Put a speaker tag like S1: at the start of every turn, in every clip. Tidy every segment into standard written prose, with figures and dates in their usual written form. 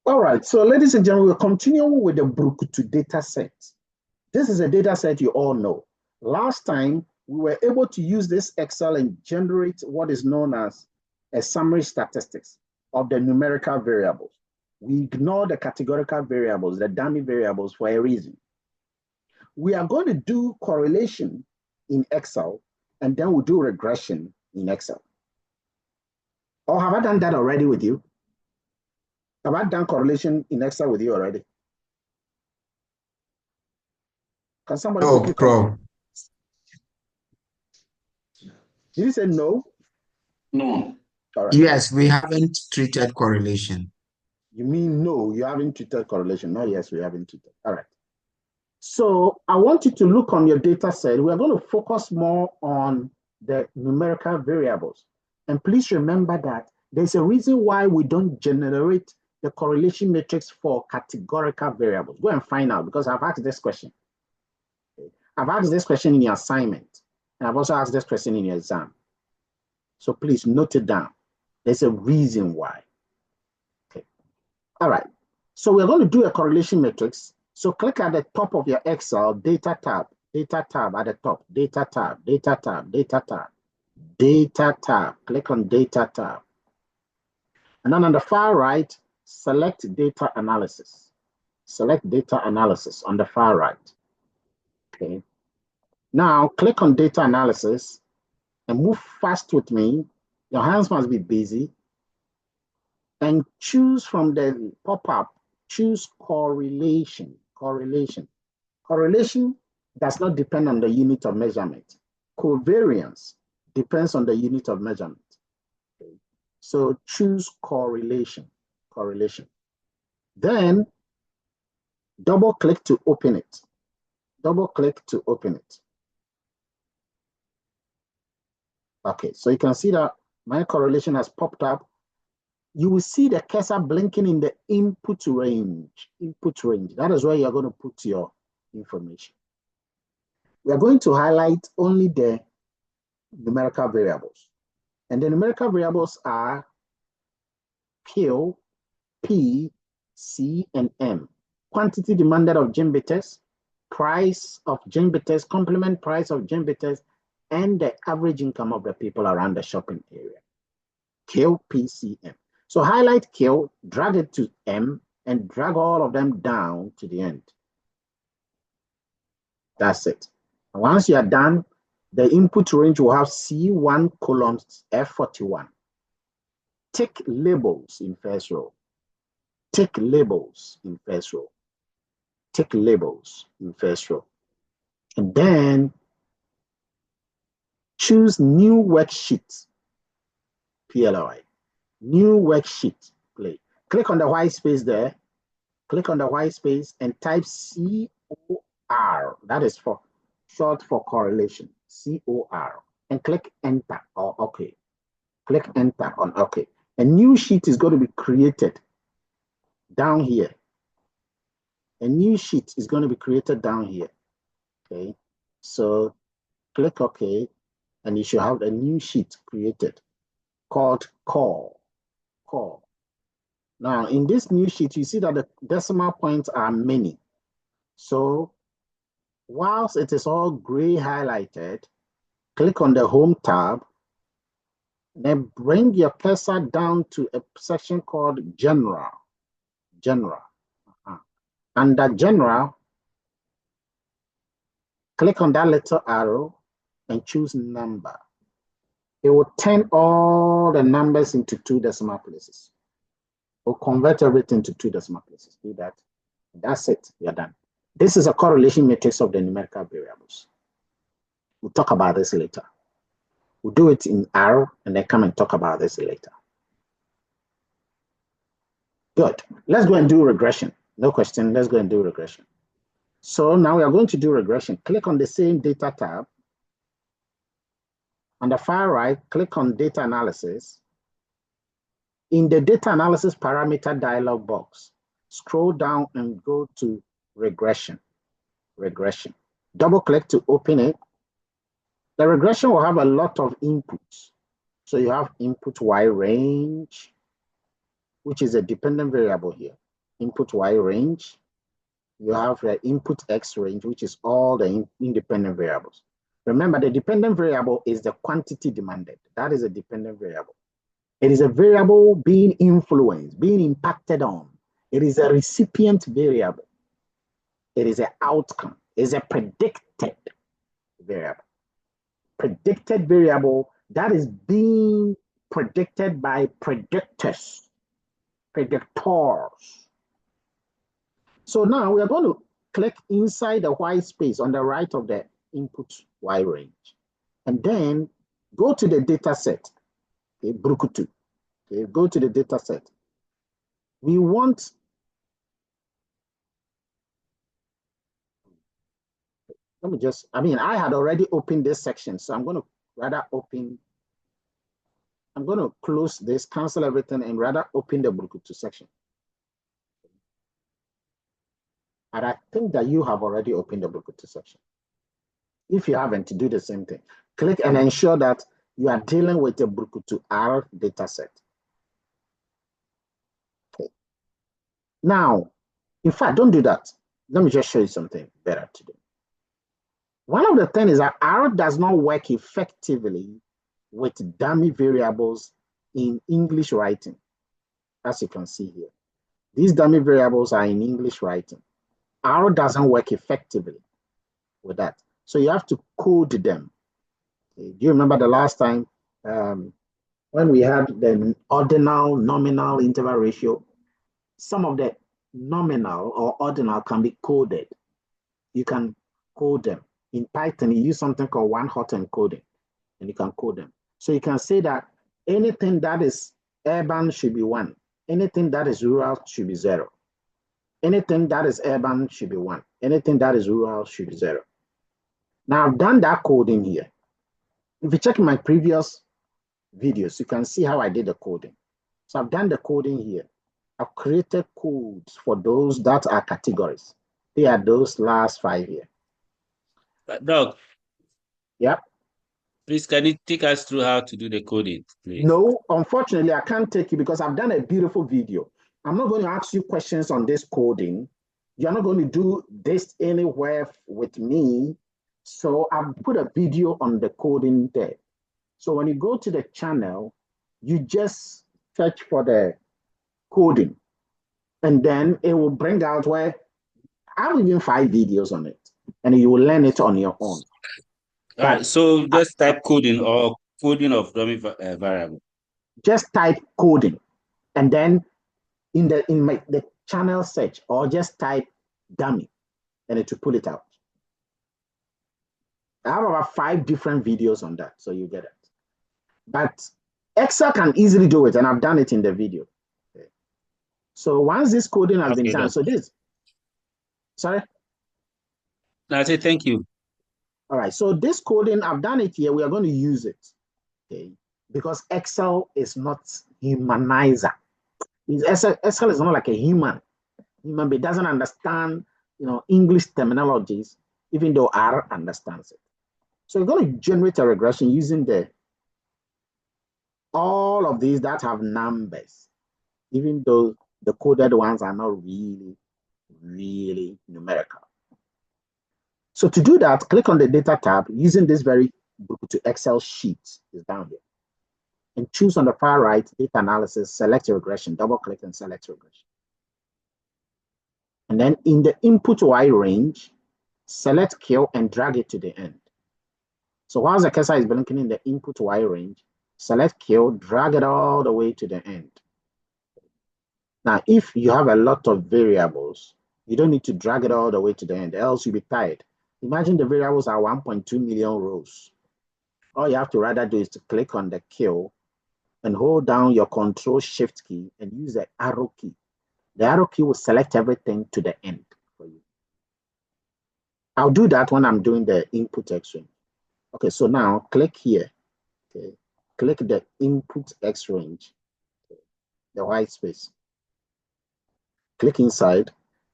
S1: All right, so ladies and gentlemen, we're continuing with the Brukutu data set. This is a data set you all know. Last time, we were able to use this Excel and generate what is known as a summary statistics of the numerical variables. We ignore the categorical variables, the dummy variables, for a reason. We are going to do correlation in Excel, and then we'll do regression in Excel. Or have I done that already with you? Have I done correlation in Excel with you already? Can somebody quickly confirm? Did you say no?
S2: No.
S1: All right.
S3: Yes, we haven't treated correlation.
S1: You mean no, you haven't treated correlation? No, yes, we haven't treated. All right. So I want you to look on your data set. We are going to focus more on the numerical variables. And please remember that there's a reason why we don't generate the correlation matrix for categorical variables. Go and find out, because I've asked this question. I've asked this question in your assignment, and I've also asked this question in your exam. So please note it down. There's a reason why. Okay. All right. So we're going to do a correlation matrix. So click at the top of your Excel, data tab at the top, data tab, data tab, data tab, data tab. Click on data tab. And then on the far right, select data analysis. Select data analysis on the far right. Okay. Now click on data analysis and move fast with me. Your hands must be busy. And choose from the pop-up, choose correlation. Correlation. Correlation does not depend on the unit of measurement. Covariance depends on the unit of measurement. Okay. So choose correlation. Correlation. Then double click to open it. Double click to open it. Okay, so you can see that my correlation has popped up. You will see the cursor blinking in the input range. Input range. That is where you're going to put your information. We are going to highlight only the numerical variables. And the numerical variables are Q, P, C, and M. Quantity demanded of gym bitters, price of gym bitters, complement price of gym bitters, and the average income of the people around the shopping area. Q, P, C, M. So highlight Q, drag it to M, and drag all of them down to the end. That's it. And once you are done, the input range will have C1 columns F41. Tick labels in first row. Tick labels in first row. Tick labels in first row. And then choose new worksheet, PLI. New worksheet, play. Click on the white space there. Click on the white space and type COR. That is for short for correlation. COR. And click enter or OK. Click enter on OK. A new sheet is going to be created down here. A new sheet is going to be created down here. Okay. So click OK. And you should have a new sheet created called call. Now, in this new sheet, you see that the decimal points are many. So, whilst it is all gray highlighted, click on the Home tab, then bring your cursor down to a section called General. General. Under General, click on that little arrow and choose Number. It will turn all the numbers into 2 decimal places. Or convert everything to 2 decimal places. Do that. That's it. You're done. This is a correlation matrix of the numerical variables. We'll talk about this later. We'll do it in R and then come and talk about this later. Good. Let's go and do regression. No question. Let's go and do regression. So now we are going to do regression. Click on the same data tab. On the far right, click on data analysis. In the data analysis parameter dialog box, scroll down and go to regression. Regression. Double click to open it. The regression will have a lot of inputs. So you have input Y range, which is a dependent variable here. input Y range. You have the input X range, which is all the independent variables. Remember, the dependent variable is the quantity demanded. That is a dependent variable. It is a variable being influenced, being impacted on. It is a recipient variable. It is an outcome. It is a predicted variable. Predicted variable that is being predicted by predictors. So now we are going to click inside the white space on the right of the input Y range, and then go to the data set, okay, Brukutu. Okay, go to the data set. We want, let me just, I had already opened this section, so I'm going to rather open, I'm going to close this, cancel everything, and rather open the Brukutu section. And I think that you have already opened the Brukutu section. If you haven't, do the same thing. Click and ensure that you are dealing with the Brukutu R dataset. Okay. Now, in fact, don't do that. Let me just show you something better to do. One of the things is that R does not work effectively with dummy variables in English writing, as you can see here. These dummy variables are in English writing. R doesn't work effectively with that. So you have to code them. Okay. Do you remember the last time when we had the ordinal, nominal interval ratio? Some of the nominal or ordinal can be coded. You can code them. In Python, you use something called one-hot encoding, and you can code them. So you can say that anything that is urban should be 1. Anything that is rural should be 0. Anything that is urban should be 1. Anything that is rural should be 0. Now, I've done that coding here. If you check my previous videos, you can see how I did the coding. So I've done the coding here. I've created codes for those that are categories. They are those last 5 here.
S2: Doc.
S1: Yep.
S2: Please, can you take us through how to do the coding, please?
S1: No, unfortunately, I can't take you because I've done a beautiful video. I'm not going to ask you questions on this coding. You're not going to do this anywhere with me. So I've put a video on the coding there. So when you go to the channel, you just search for the coding, and then it will bring out where I have even 5 videos on it, and you will learn it on your own.
S2: All right, so just type coding or coding of dummy variable.
S1: Just type coding, and then in the channel search, or just type dummy, and it will pull it out. I have about 5 different videos on that, so you get it. But Excel can easily do it, and I've done it in the video. Okay. So once this coding has been done, so this, sorry?
S2: No, I say thank you. All
S1: right, so this coding, I've done it here. We are going to use it, okay? Because Excel is not humanizer. Excel is not like a human. Human being doesn't understand, English terminologies, even though R understands it. So we're going to generate a regression using all of these that have numbers, even though the coded ones are not really, really numerical. So to do that, click on the data tab using this very to Excel sheet is down here. And choose on the far right, data analysis, select regression, double click and select regression. And then in the input Y range, select kill and drag it to the end. So while the cursor is blinking in the input Y range, select kill, drag it all the way to the end. Now, if you have a lot of variables, you don't need to drag it all the way to the end, else you'll be tired. Imagine the variables are 1.2 million rows. All you have to rather do is to click on the kill and hold down your Control-Shift key and use the arrow key. The arrow key will select everything to the end for you. I'll do that when I'm doing the input X range. Okay, so now click here. Okay, click the input X range, the white space. Click inside,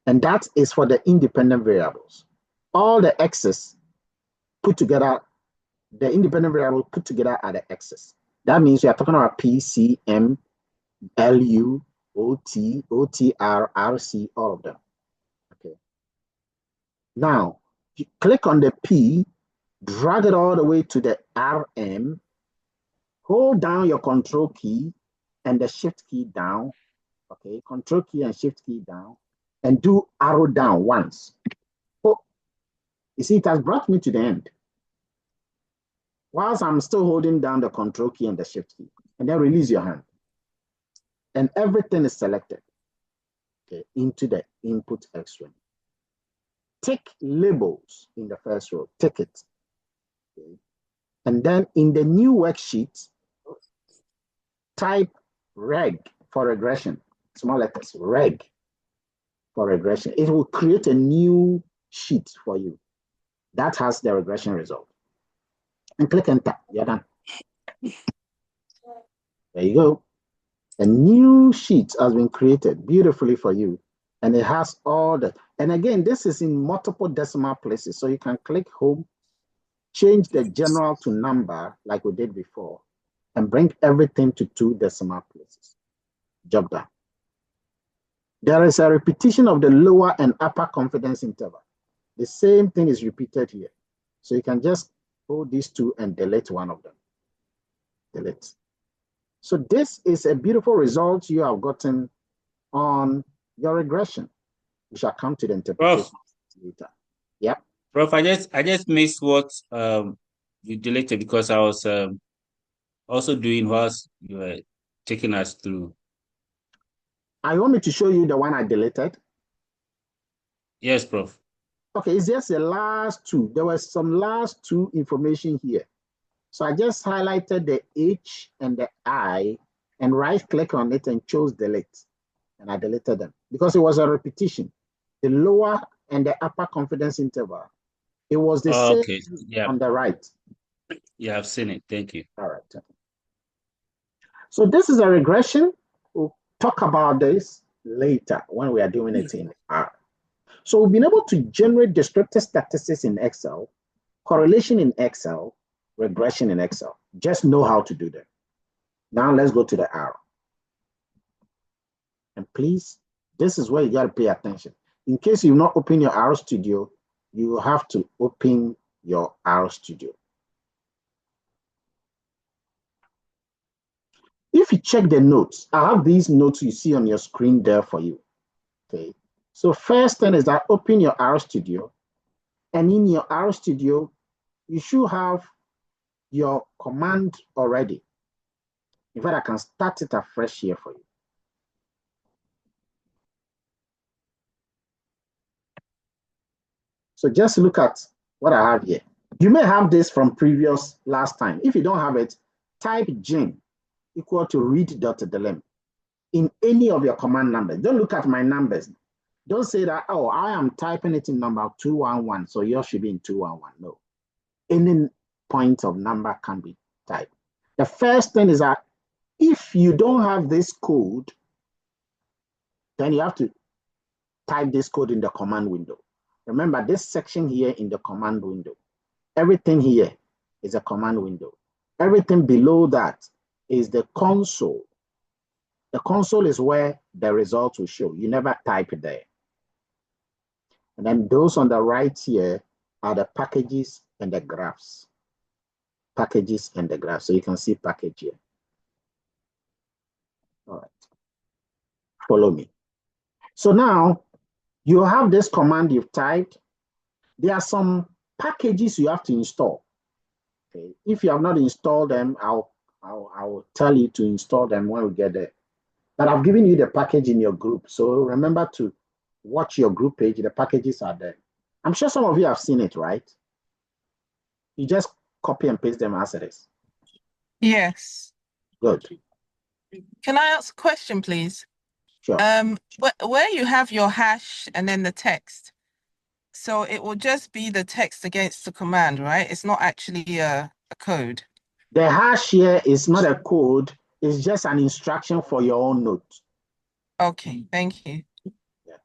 S1: and that is for the independent variables. All the X's put together, the independent variables put together are the X's. That means we are talking about P, C, M, L, U, OT, OTR, RC, all of them. Okay. Now, you click on the P, drag it all the way to the RM, hold down your control key and the shift key down. Okay, control key and shift key down, and do arrow down once. Oh, you see, it has brought me to the end. Whilst I'm still holding down the control key and the shift key, and then release your hand. And everything is selected, okay, into the input X-ray. Tick labels in the first row, tick it. Okay. And then in the new worksheet, type reg for regression, small letters, reg for regression. It will create a new sheet for you that has the regression result. And click enter, you're done. There you go. A new sheet has been created beautifully for you. And it has all the, and again, this is in multiple decimal places. So you can click home, change the general to number like we did before, and bring everything to 2 decimal places. Job done. There is a repetition of the lower and upper confidence interval. The same thing is repeated here. So you can just hold these 2 and delete one of them. Delete. So this is a beautiful result you have gotten on your regression. We shall come to the interpretation later. Yeah.
S2: Prof, I just missed what you deleted because I was also doing what you were taking us through.
S1: I want me to show you the one I deleted.
S2: Yes, Prof.
S1: Okay, it's just the last 2. There was some last 2 information here. So I just highlighted the H and the I and right-click on it and chose delete. And I deleted them because it was a repetition. The lower and the upper confidence interval. It was the same
S2: okay. Yeah.
S1: on the right.
S2: Yeah, I've seen it. Thank you.
S1: All right. So this is a regression. We'll talk about this later when we are doing it in R. So we've been able to generate descriptive statistics in Excel, correlation in Excel, regression in Excel. Just know how to do them. Now let's go to the R. And please, this is where you got to pay attention. In case you've not opened your R Studio, you have to open your R Studio. If you check the notes, I have these notes you see on your screen there for you. Okay. So first thing is that open your R Studio, and in your R Studio, you should have your command already. In fact, I can start it afresh here for you. So just look at what I have here. You may have this from previous last time. If you don't have it, type gen equal to read.delem in any of your command numbers. Don't look at my numbers. Don't say that, oh, I am typing it in number 211, so yours should be in 211. No. Any point of number can be typed. The first thing is that if you don't have this code, then you have to type this code in the command window. Remember this section here in the command window. Everything here is a command window. Everything below that is the console. The console is where the results will show. You never type it there. And then those on the right here are the packages and the graphs. Packages and the graphs. So you can see package here. All right. Follow me. So now you have this command you've typed. There are some packages you have to install. Okay. If you have not installed them, I'll tell you to install them when we get there. But I've given you the package in your group. So remember to watch your group page. The packages are there. I'm sure some of you have seen it, right? You just copy and paste them as it is.
S4: Yes.
S1: Good.
S4: Can I ask a question, please?
S1: Sure.
S4: Where you have your hash and then the text, so it will just be the text against the command, right? It's not actually a code.
S1: The hash here is not a code. It's just an instruction for your own note.
S4: Okay, thank you.
S1: Yeah.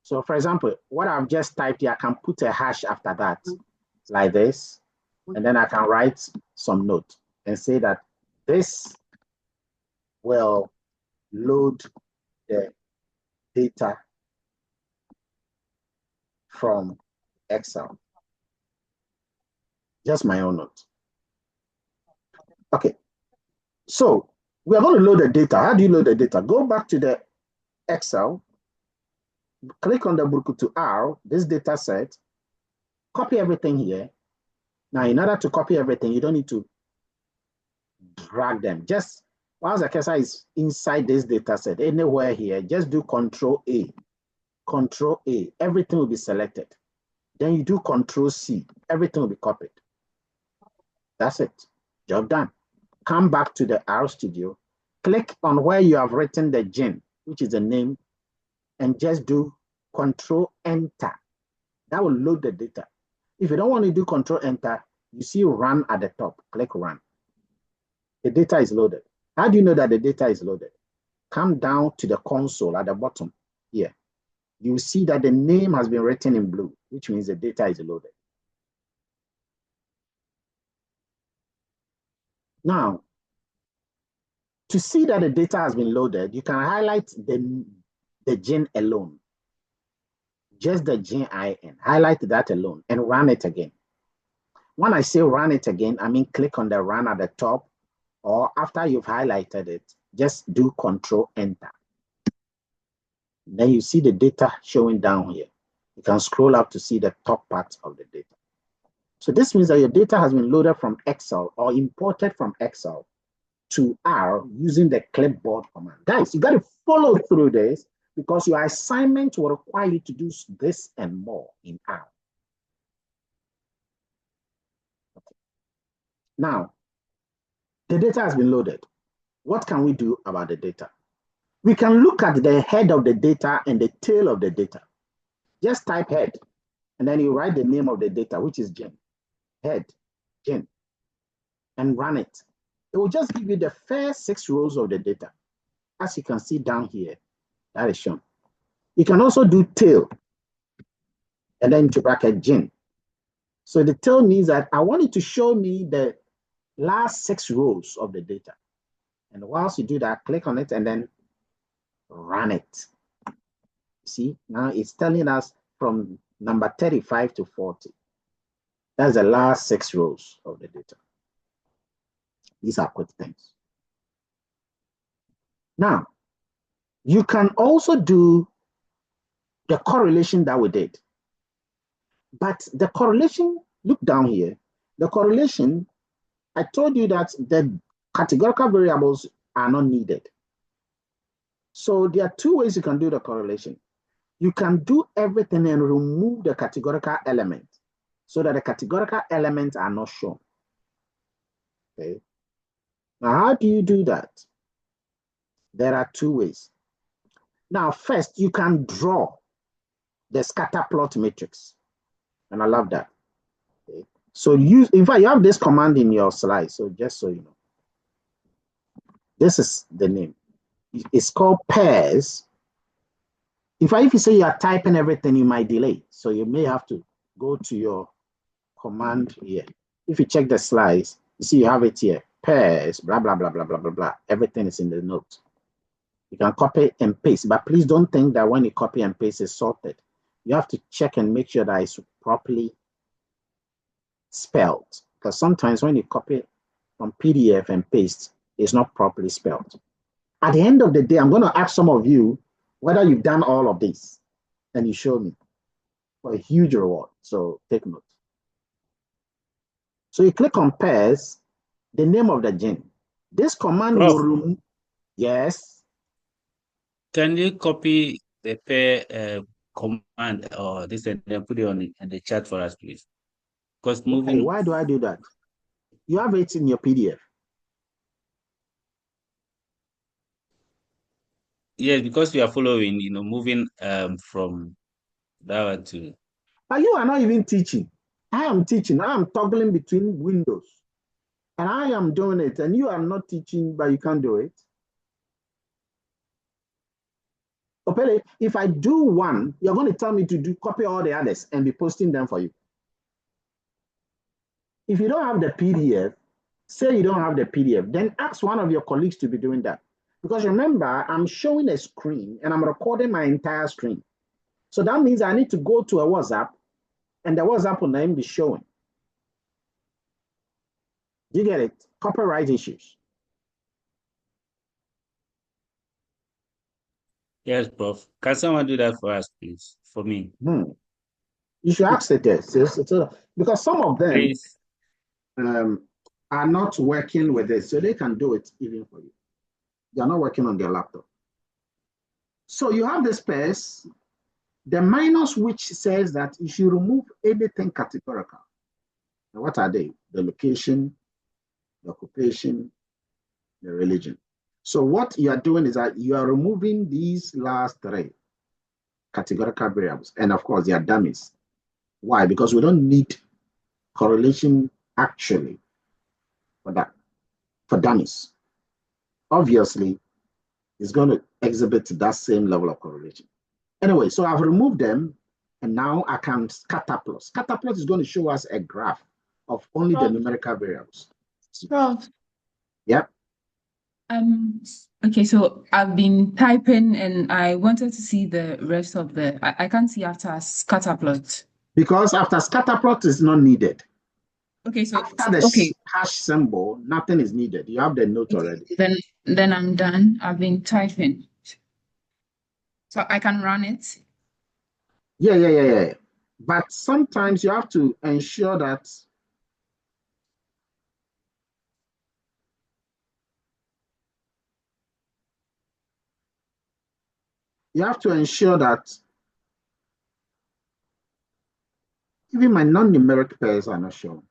S1: So for example, what I've just typed here, I can put a hash after that, like this, and then I can write some note and say that this will load the data from Excel. Just my own note. Okay. So we are going to load the data. How do you load the data? Go back to the Excel, click on the Burkutu R, this data set, copy everything here. Now, in order to copy everything, you don't need to drag them. Just once the cursor is inside this data set, anywhere here, just do Control A. Control A, everything will be selected. Then you do Control C, everything will be copied. That's it, job done. Come back to the R Studio, click on where you have written the gen, which is the name, and just do Control Enter. That will load the data. If you don't want to do Control Enter, you see Run at the top, click Run. The data is loaded. How do you know that the data is loaded? Come down to the console at the bottom here. You will see that the name has been written in blue, which means the data is loaded. Now, to see that the data has been loaded, you can highlight the gen alone. Just the gen IN, highlight that alone and run it again. When I say run it again, I mean click on the run at the top, or after you've highlighted it, just do Control Enter. Then you see the data showing down here. You can scroll up to see the top part of the data. So this means that your data has been loaded from Excel or imported from Excel to R using the clipboard command. Guys, you got to follow through this because your assignment will require you to do this and more in R. Okay. Now, the data has been loaded. What can we do about the data? We can look at the head of the data and the tail of the data. Just type head, and then you write the name of the data, which is gen. Head, gen, and run it. It will just give you the first 6 rows of the data. As you can see down here, that is shown. You can also do tail, and then into bracket gen. So the tail means that I want it to show me the last 6 rows of the data. And once you do that, click on it and then run it. See, now it's telling us from number 35 to 40. That's the last 6 rows of the data. These are quick things. Now, you can also do the correlation that we did. But the correlation, look down here, the correlation, I told you that the categorical variables are not needed. So there are 2 ways you can do the correlation. You can do everything and remove the categorical element so that the categorical elements are not shown. Okay. Now, how do you do that? There are 2 ways. Now, first, you can draw the scatter plot matrix. And I love that. Okay. So in fact, you have this command in your slide. So just so you know, this is the name. It's called pairs. In fact, if you say you are typing everything, you might delay. So you may have to go to your command here. If you check the slides, you see you have it here. Pairs, blah, blah, blah, blah, blah, blah, blah. Everything is in the note. You can copy and paste, but please don't think that when you copy and paste it's sorted. You have to check and make sure that it's properly spelled. Because sometimes when you copy from PDF and paste, it's not properly spelled. At the end of the day, I'm going to ask some of you whether you've done all of this, and you show me for a huge reward. So take note. So you click on pairs, the name of the gen. This command will remove. Yes.
S2: Can you copy the pair command or this and then put it on the chat for us, please? Because moving.
S1: Okay, why do I do that? You have it in your PDF.
S2: Yes, because we are following, moving from that one to.
S1: But you are not even teaching. I am teaching. I am toggling between windows. And I am doing it. And you are not teaching, but you can't do it. Opele, if I do one, you're going to tell me to copy all the others and be posting them for you. If you don't have the PDF, say you don't have the PDF, then ask one of your colleagues to be doing that. Because remember, I'm showing a screen and I'm recording my entire screen. So that means I need to go to a WhatsApp and the WhatsApp will then be showing. Do you get it? Copyright issues.
S2: Yes, Prof. Can someone do that for us, please? For me.
S1: You should ask it this. Because some of them
S2: Please.
S1: are not working with it, so they can do it even for you. They're not working on their laptop. So you have the space, the minus which says that you should remove anything categorical. Now, what are they? The location, the occupation, the religion. So what you are doing is that you are removing these last three categorical variables. And of course, they are dummies. Why? Because we don't need correlation actually for that, for dummies. Obviously, it's going to exhibit that same level of correlation. Anyway, so I've removed them, and now I can scatterplot. Scatterplot is going to show us a graph of only the numerical variables.
S5: Prof.
S1: Yep.
S5: Okay, so I've been typing and I wanted to see the rest of the, I can't see after scatterplot.
S1: Because after scatterplot is not needed.
S5: Okay, so
S1: After the hash symbol, nothing is needed. You have the note already.
S5: Then I'm done. I've been typing. So I can run it.
S1: Yeah. But sometimes you have to ensure that even my non-numeric pairs are not shown.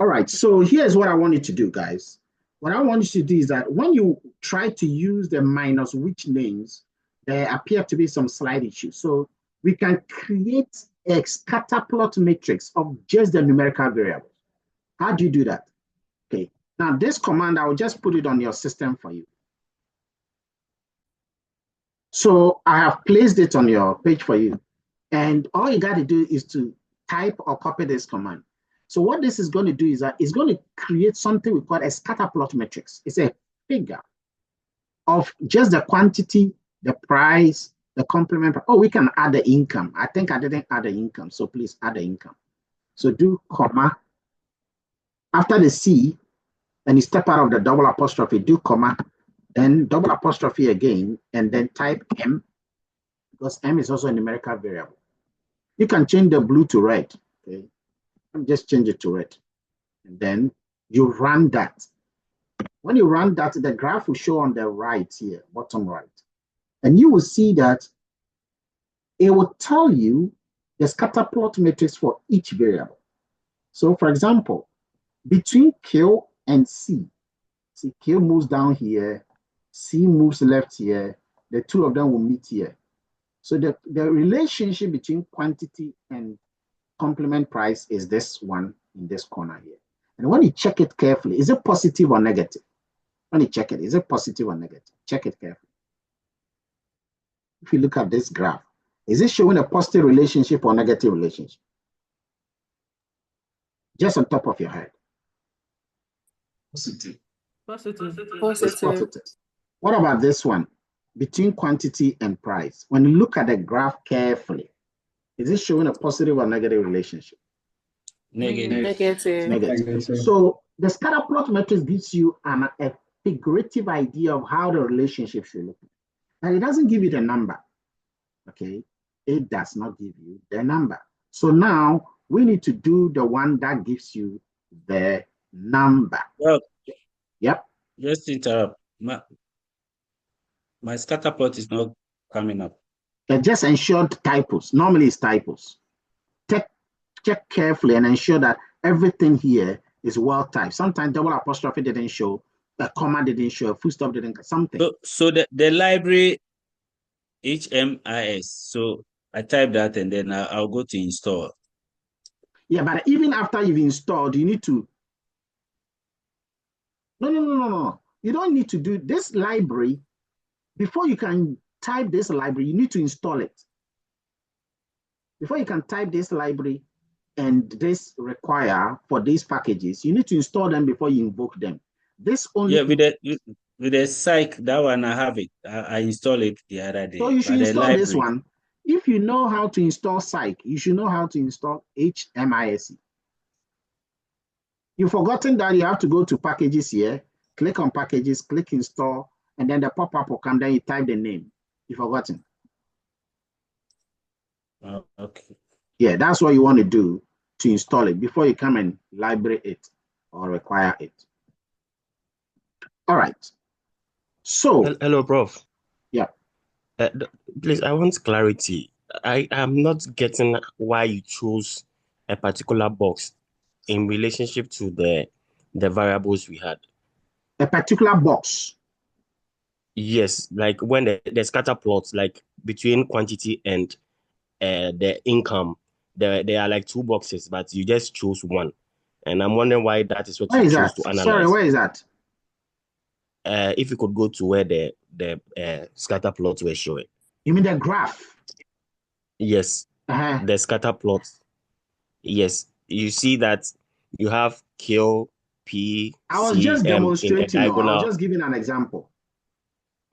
S1: All right, so here's what I want you to do, guys. What I want you to do is that when you try to use the minus which names, there appear to be some slight issues. So we can create a scatterplot matrix of just the numerical variables. How do you do that? Okay, now this command, I will just put it on your system for you. So I have placed it on your page for you. And all you got to do is to type or copy this command. So what this is going to do is that it's going to create something we call a scatterplot matrix. It's a figure of just the quantity, the price, the complement. Oh, we can add the income. I think I didn't add the income, so please add the income. So do comma. After the C, and you step out of the double apostrophe, do comma, then double apostrophe again, and then type M, because M is also a numerical variable. You can change the blue to red, okay? Just change it to red. And then you run that. When you run that, the graph will show on the right here, bottom right. And you will see that it will tell you the scatterplot matrix for each variable. So for example, between Q and C, see Q moves down here, C moves left here, the two of them will meet here. So the relationship between quantity and complement price is this one in this corner here. And when you check it carefully, is it positive or negative? When you check it, is it positive or negative? Check it carefully. If you look at this graph, is it showing a positive relationship or negative relationship? Just on top of your head.
S4: Positive.
S1: It's positive. What about this one? Between quantity and price. When you look at the graph carefully, is it showing a positive or negative relationship?
S4: Negative.
S1: So the scatterplot matrix gives you a figurative idea of how the relationship should look. And it doesn't give you the number, okay? It does not give you the number. So now we need to do the one that gives you the number.
S2: Well,
S1: yep.
S2: Just interrupt. My scatterplot is not coming up.
S1: Just ensure typos. Normally it's typos. Check carefully and ensure that everything here is well typed. Sometimes double apostrophe didn't show, a comma didn't show, a full stop didn't, something.
S2: So the library HMIS. So I type that and then I'll go to install.
S1: Yeah, but even after you've installed, you need to. No. You don't need to do this library. Before you can type this library, you need to install it. Before you can type this library and this require for these packages, you need to install them before you invoke them. This only.
S2: Yeah, with the psych, that one I have it. I installed it the other day.
S1: So you should
S2: but the
S1: install this
S2: library,
S1: one. If you know how to install psych, you should know how to install HMISE. You've forgotten that you have to go to packages here, click on packages, click install, and then the pop-up will come, then you type the name. You've forgotten.
S2: oh, okay.
S1: Yeah, that's what you want to do to install it before you come and library it or require it. All right. So,
S6: Hello, Prof.
S1: yeah.
S6: Please, I want clarity. I am not getting why you chose a particular box in relationship to the variables we had.
S1: A particular box.
S6: Yes, like when the scatter plots, like between quantity and the income, there are like two boxes, but you just chose one. And I'm wondering why that is what
S1: Where
S6: you
S1: is
S6: chose
S1: that?
S6: to analyze.
S1: Sorry, where is that?
S6: If you could go to where the scatter plots were showing.
S1: You mean the graph?
S6: Yes, the scatter plots. Yes, you see that you have Q, P,
S1: I was
S6: C,
S1: just
S6: M in a
S1: demonstrating. I
S6: diagonal.
S1: was just giving an example.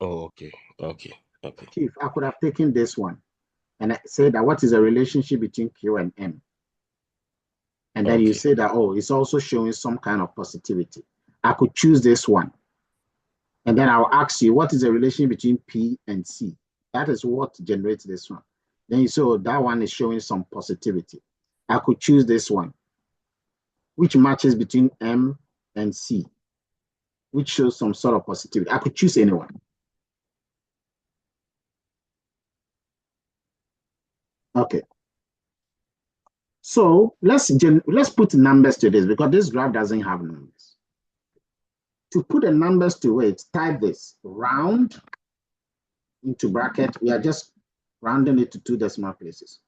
S6: Oh, okay.
S1: Chief, I could have taken this one and I say that what is the relationship between Q and M? And then you say that, oh, it's also showing some kind of positivity. I could choose this one. And then I'll ask you, what is the relation between P and C? That is what generates this one. Then you say, oh, that one is showing some positivity. I could choose this one, which matches between M and C, which shows some sort of positivity. I could choose anyone. Okay. So let's put numbers to this because this graph doesn't have numbers. To put the numbers to it, type this, round into bracket. We are just rounding it to 2 decimal places.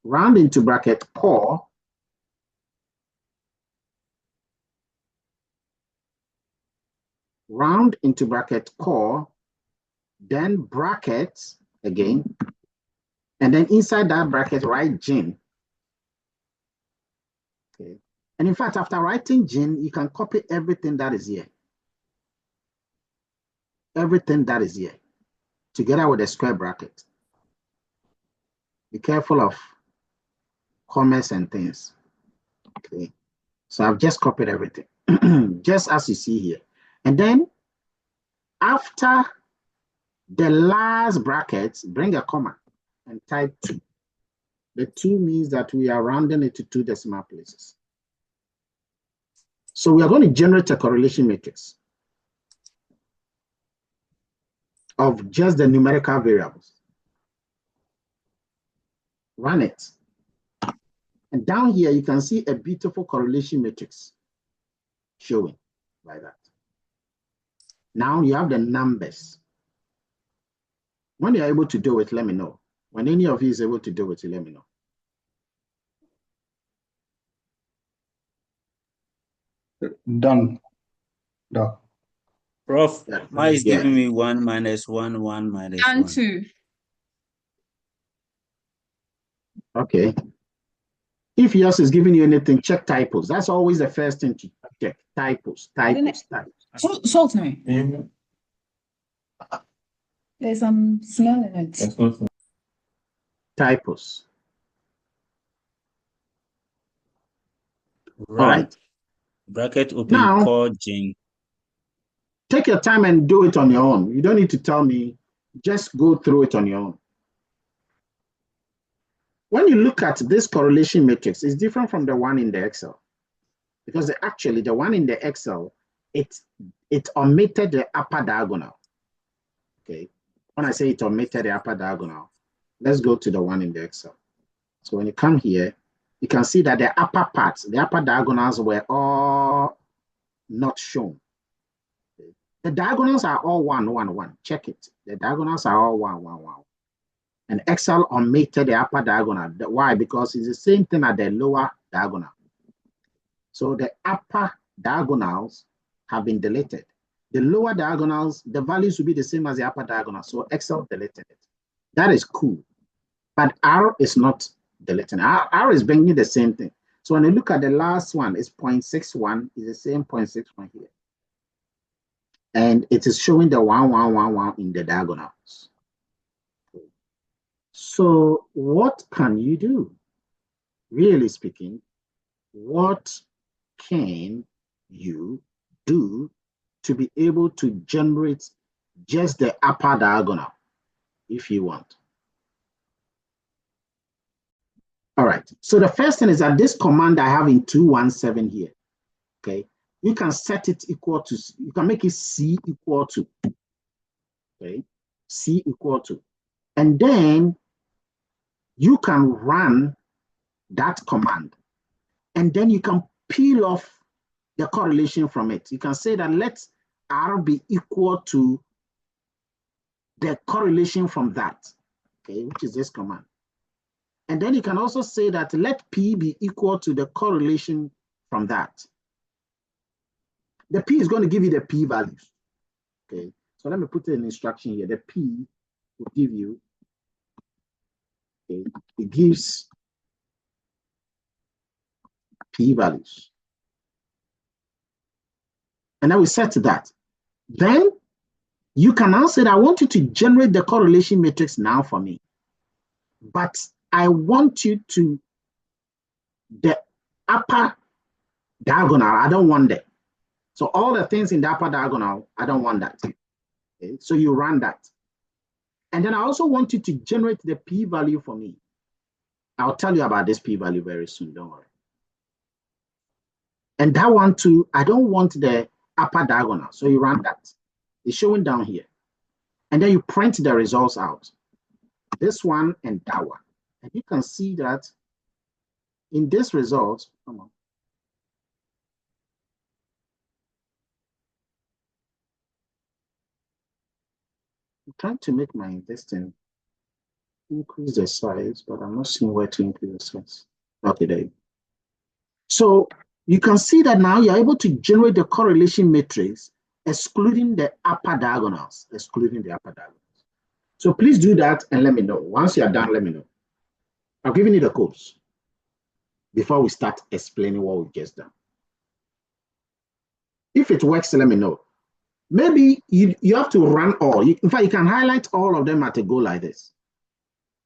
S1: Round into bracket core. Round into bracket core, then brackets again. And then inside that bracket, write gin. Okay. And in fact, after writing gin, you can copy everything that is here. Everything that is here, together with a square bracket. Be careful of commas and things. Okay. So I've just copied everything, just as you see here. And then after the last bracket, bring a comma and type 2. The 2 means that we are rounding it to 2 decimal places. So we are going to generate a correlation matrix of just the numerical variables. Run it. And down here, you can see a beautiful correlation matrix showing like that. Now you have the numbers. When you're able to do it, let me know. When any of you is able to do it, let me know.
S3: Done.
S2: Prof,
S1: Yeah.
S2: mine is
S1: Yeah.
S2: giving me 1 minus 1, 1 minus
S5: And
S2: 1.
S5: 2.
S1: Okay. If yours is giving you anything, check typos. That's always the first thing to check. Typos.
S5: Salt me. There's some smell in it.
S1: Typos.
S2: Run.
S1: All right.
S2: Bracket open,
S1: Now,
S2: core gin.
S1: take your time and do it on your own. You don't need to tell me. Just go through it on your own. When you look at this correlation matrix, it's different from the one in the Excel. Because actually, the one in the Excel, it omitted the upper diagonal. Okay. When I say it omitted the upper diagonal, let's go to the one in the Excel. So when you come here, you can see that the upper parts, the upper diagonals were all not shown. Okay. The diagonals are all 1, 1, 1. Check it. The diagonals are all 1, 1, 1. And Excel omitted the upper diagonal. Why? Because it's the same thing at the lower diagonal. So the upper diagonals have been deleted. The lower diagonals, the values will be the same as the upper diagonal. So Excel deleted it. That is cool. But R is not deleting. R is bringing the same thing. So when you look at the last one, it's 0.61, is the same 0.61 here. and it is showing the 1, 1, 1, 1 in the diagonals. So what can you do? Really speaking, what can you do to be able to generate just the upper diagonal if you want? All right, so the first thing is that this command I have in 217 here, okay, you can set it equal to, you can make it C equal to, okay, C equal to, and then you can run that command, and then you can peel off the correlation from it. You can say that let R be equal to the correlation from that, okay, which is this command. And then you can also say that let P be equal to the correlation from that. The P is going to give you the P values, okay? So let me put an instruction here. The P will give you, okay, it gives P values. And then we set that. Then you can now say that I want you to generate the correlation matrix now for me. But I want you to, the upper diagonal, I don't want that. So all the things in the upper diagonal, I don't want that. Okay? So you run that. And then I also want you to generate the P value for me. I'll tell you about this P value very soon, don't worry. And that one too, I don't want the upper diagonal. So you run that. It's showing down here. And then you print the results out. This one and that one. And you can see that in this result, come on. I'm trying to make my investing increase the size, but I'm not seeing where to increase the size. Okay, there you go. So you can see that now you're able to generate the correlation matrix, excluding the upper diagonals, So please do that and let me know. Once you're done, let me know. I've given you the codes before we start explaining what we've just done. If it works, let me know. Maybe you have to run all. In fact, you can highlight all of them at a go like this.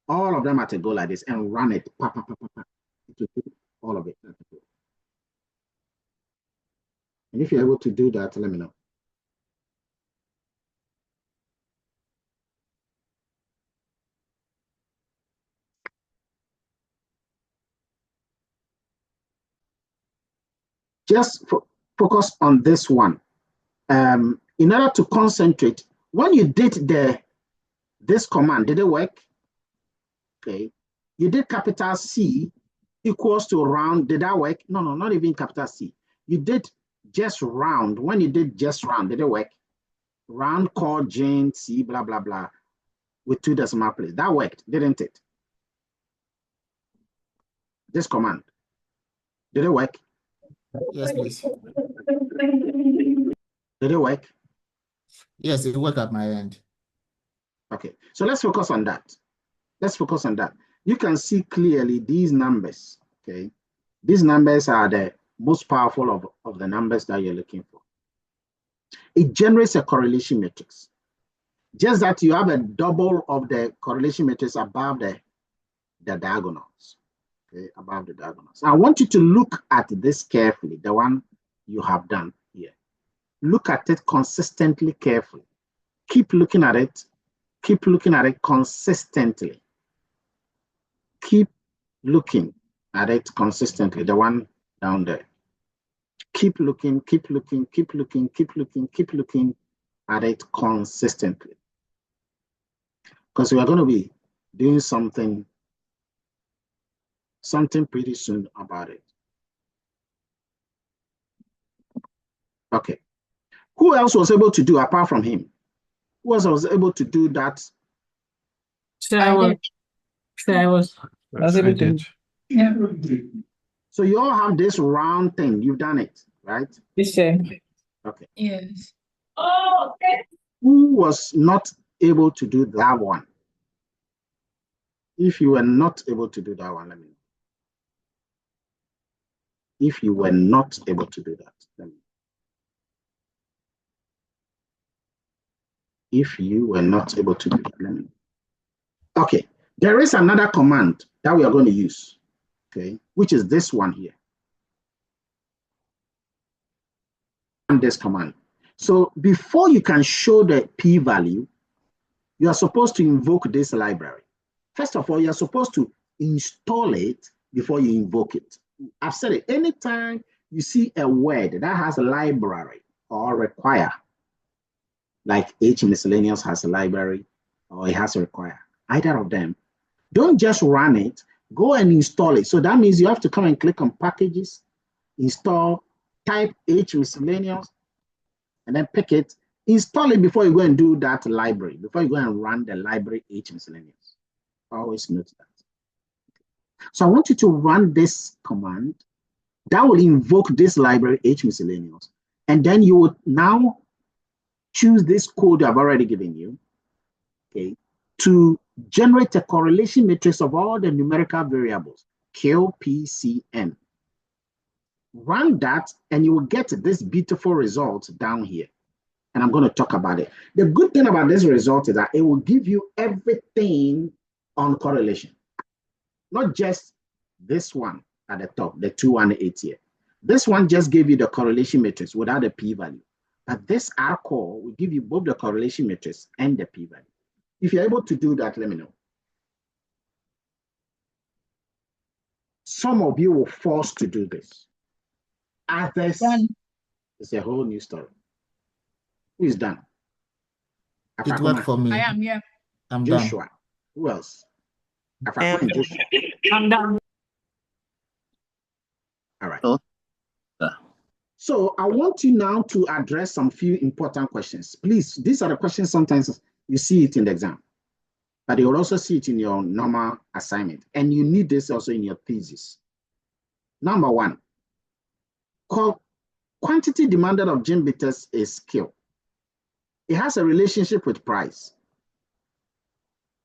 S1: All of them at a go like this and run it. All of it. And if you're able to do that, let me know. Just focus on this one. In order to concentrate, when you did this command, did it work? Okay. You did capital C equals to round. Did that work? No, not even capital C. You did just round. When you did just round, did it work? Round, chord, Jane, C, blah, blah, blah, with 2 decimal places. That worked, didn't it? This command. Did it work?
S7: Yes, please.
S1: Did it work?
S7: Yes, it worked at my end.
S1: Okay, so let's focus on that. Let's focus on that. You can see clearly these numbers, okay? These numbers are the most powerful of the numbers that you're looking for. It generates a correlation matrix. Just that you have a double of the correlation matrix above the diagonals, okay? Above the diagonals. I want you to look at this carefully, the one you have done here. Look at it consistently, carefully. Keep looking at it. Keep looking at it consistently. Keep looking at it consistently, the one down there. Keep looking, keep looking, keep looking, keep looking, keep looking at it consistently. Because we are going to be doing something pretty soon about it. Okay. Who else was able to do apart from him? Who else was able to do that?
S8: I was able to.
S5: Yeah.
S1: So you all have this round thing. You've done it, right?
S8: Yes, sir.
S1: Okay.
S5: Yes.
S1: Who was not able to do that one? If you were not able to do that one, let me know. If you were not able to do that, let me know. If you were not able to do it, let me know. Okay, there is another command that we are going to use, okay, which is this one here. And this command. So before you can show the p-value, you are supposed to invoke this library. First of all, you're supposed to install it before you invoke it. I've said it, anytime you see a word that has a library or require, like H miscellaneous has a library or it has a require, either of them, don't just run it, go and install it. So that means you have to come and click on packages, install, type H miscellaneous, and then pick it, install it before you go and do that library, before you go and run the library H miscellaneous. Always note that. So I want you to run this command that will invoke this library H miscellaneous. And then you would now choose this code I've already given you, okay, to generate a correlation matrix of all the numerical variables, Q, P, C, N. Run that and you will get this beautiful result down here. And I'm going to talk about it. The good thing about this result is that it will give you everything on correlation. Not just this one at the top, the 218 here. This one just gave you the correlation matrix without a p-value. But this R core will give you both the correlation matrix and the p-value. If you're able to do that, let me know. Some of you will force to do this. Others, it's a whole new story. Who is done?
S7: It worked for me.
S9: I am, yeah.
S7: I'm
S1: Joshua.
S7: done.
S1: Who else? Joshua.
S8: I'm done.
S1: All right.
S10: Oh.
S1: So I want you now to address some few important questions. Please, these are the questions sometimes you see it in the exam, but you will also see it in your normal assignment. And you need this also in your thesis. Number one, quantity demanded of gene bitters is Q. It has a relationship with price.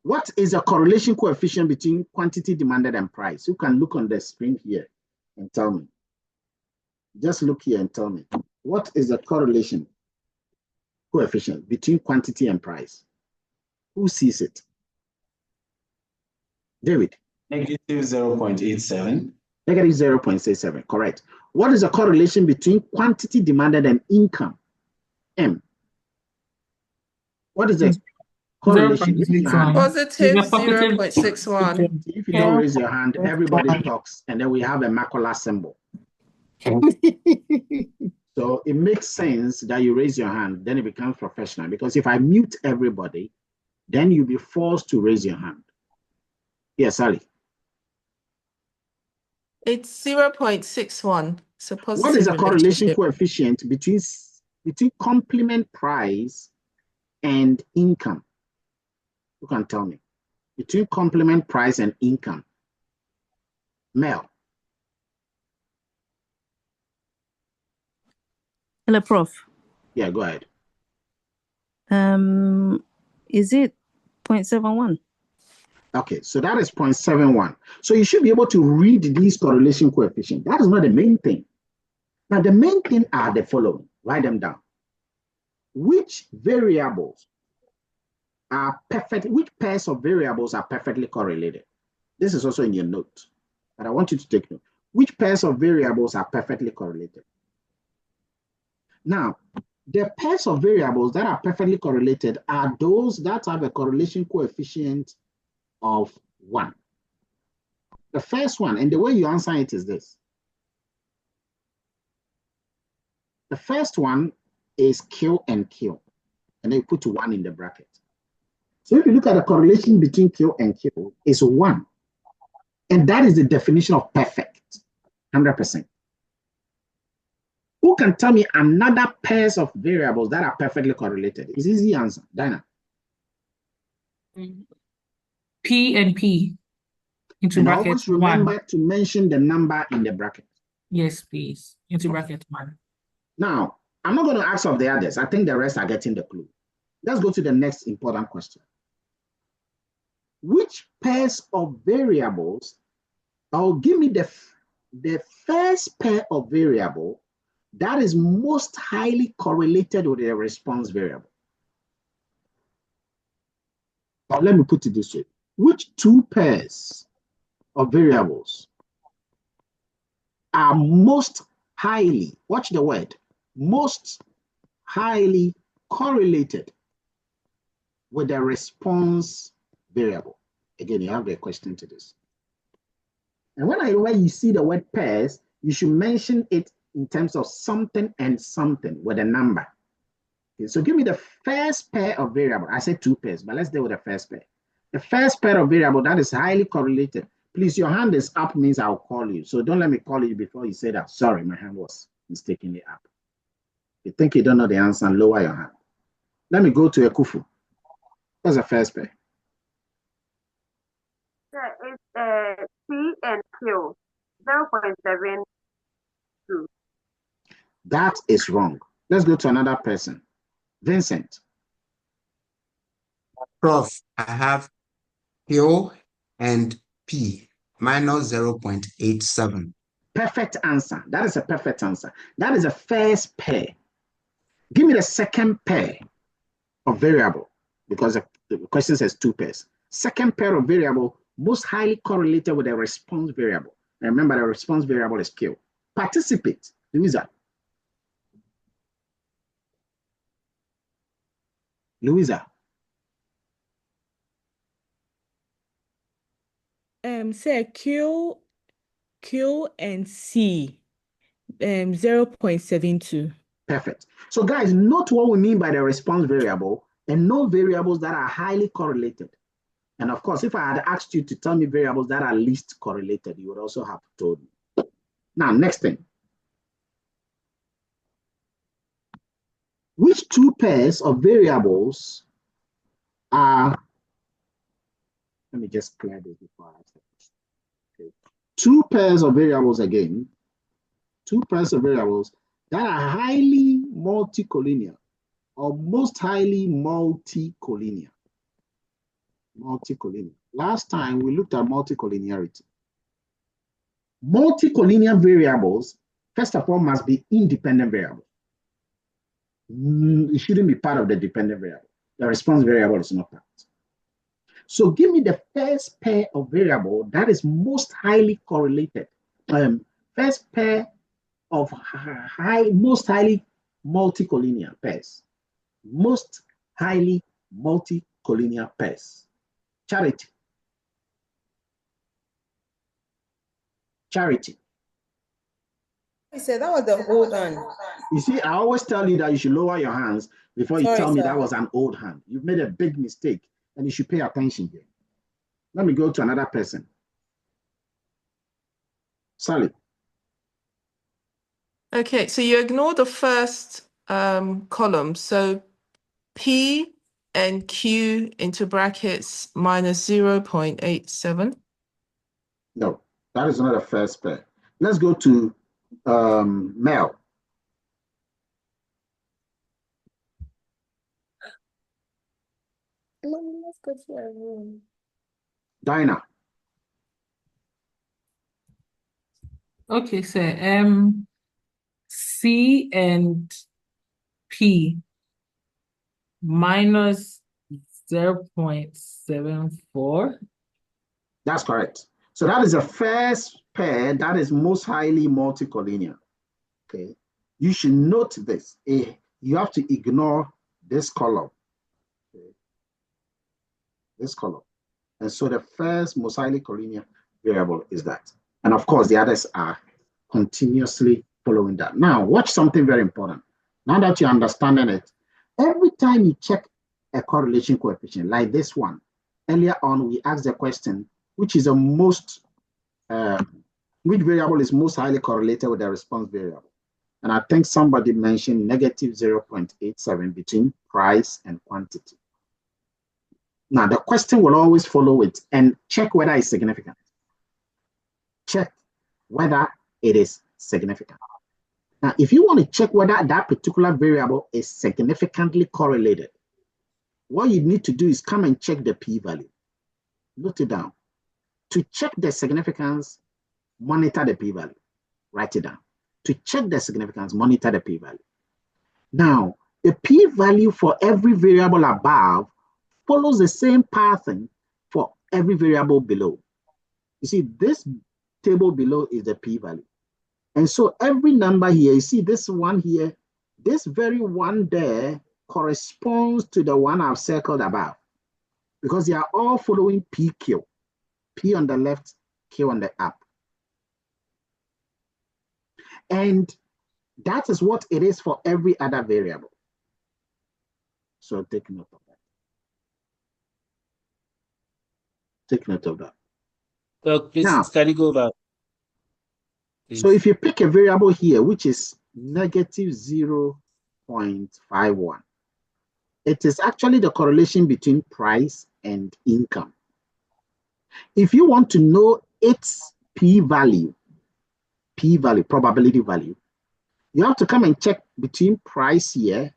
S1: What is a correlation coefficient between quantity demanded and price? You can look on the screen here and tell me. Just look here and tell me. What is the correlation coefficient between quantity and price? Who sees it? David.
S10: Negative 0.87.
S1: Negative 0.67, correct. What is the correlation between quantity demanded and income? M. What is the correlation?
S4: Positive 0.61.
S1: If you don't raise your hand, everybody talks, and then we have a macula symbol. So it makes sense that you raise your hand, then it becomes professional. Because if I mute everybody, then you'll be forced to raise your hand. Yes, Sally.
S4: It's 0.61. So positive.
S1: What is the correlation coefficient between complement price and income? You can tell me. Between complement price and income. Mel.
S9: Hello, Prof.
S1: Yeah, go ahead.
S9: Is it 0.71?
S1: Okay, so that is 0.71. So you should be able to read these correlation coefficients. That is not the main thing. Now, the main thing are the following. Write them down. Which variables are perfect? Which pairs of variables are perfectly correlated? This is also in your note, but I want you to take note. Which pairs of variables are perfectly correlated? Now, the pairs of variables that are perfectly correlated are those that have a correlation coefficient of 1. The first one, and the way you answer it is this. The first one is Q and Q, and then you put 1 in the bracket. So if you look at the correlation between Q and Q, it's 1. And that is the definition of perfect, 100%. Who can tell me another pairs of variables that are perfectly correlated? It's easy answer. Dinah.
S8: P and P. Into
S1: And
S8: bracket
S1: always remember
S8: 1.
S1: to mention the number in the bracket.
S8: Yes, please. Into bracket 1.
S1: Now, I'm not going to ask of the others. I think the rest are getting the clue. Let's go to the next important question. Which pairs of variables, or give me the first pair of variable that is most highly correlated with the response variable? or let me put it this way, which two pairs of variables are most highly, watch the word, most highly correlated with the response variable? Again, you have the question to this. And when you see the word pairs, you should mention it in terms of something and something with a number. Okay, so give me the first pair of variable. I said two pairs, but let's deal with the first pair. The first pair of variable that is highly correlated. Please, your hand is up means I'll call you. So don't let me call you before you say that. Sorry, my hand was mistakenly up. You think you don't know the answer, lower your hand. Let me go to Ekufu. What's the first pair?
S11: It's P and Q, 0.72.
S1: That is wrong. Let's go to another person. Vincent.
S12: Prof, I have Q and P minus 0.87.
S1: Perfect answer. That is a perfect answer. That is a first pair. Give me the second pair of variable, because the question says two pairs. Second pair of variable most highly correlated with the response variable. And remember, the response variable is Q. Participate, Louisa. Louisa.
S13: Say Q and C, 0.72.
S1: Perfect. So guys, note what we mean by the response variable and no variables that are highly correlated. And of course, if I had asked you to tell me variables that are least correlated, you would also have told me. Now, next thing. Which two pairs of variables are, let me just clear this before I say this. Okay. Two pairs of variables again, two pairs of variables that are highly multicollinear or most highly multicollinear. Multicollinear. Last time we looked at multicollinearity. Multicollinear variables, first of all, must be independent variables. It shouldn't be part of the dependent variable. The response variable is not part. So give me the first pair of variable that is most highly correlated. First pair of most highly multicollinear pairs. Most highly multicollinear pairs. Charity. Charity.
S14: He said that was the old hand.
S1: You see, I always tell you that you should lower your hands before you tell me
S14: sir.
S1: that was an old hand. You've made a big mistake and you should pay attention here. Let me go to another person. Sally.
S4: Okay, so you ignore the first column. So P and Q into brackets minus 0.87.
S1: No, that is not a first pair. Let's go to Mel.
S14: Mommy, let's go to our room.
S1: Dinah.
S8: Okay, so C and P minus 0.74.
S1: That's correct. So that is the first pair that is most highly multicollinear. Okay. You should note this. You have to ignore this column. Okay. This column. And so the first most highly collinear variable is that. And of course, the others are continuously following that. Now, watch something very important. Now that you're understanding it, every time you check a correlation coefficient like this one, earlier on, we asked the question, which is the most, which variable is most highly correlated with the response variable? And I think somebody mentioned negative 0.87 between price and quantity. Now, the question will always follow it and check whether it's significant. Check whether it is significant. Now, if you want to check whether that particular variable is significantly correlated, what you need to do is come and check the p-value. Note it down. To check the significance, monitor the p-value. Write it down. To check the significance, monitor the p-value. Now, the p-value for every variable above follows the same pattern for every variable below. You see, this table below is the p-value. And so every number here, you see this one here, this very one there corresponds to the one I've circled above, because they are all following PQ. P on the left, Q on the up. And that is what it is for every other variable. So take note of that. Take note of that.
S2: Well, please,
S1: Now,
S2: can you go back?
S1: So if you pick a variable here, which is negative 0.51, it is actually the correlation between price and income. If you want to know its p-value, probability value, you have to come and check between price here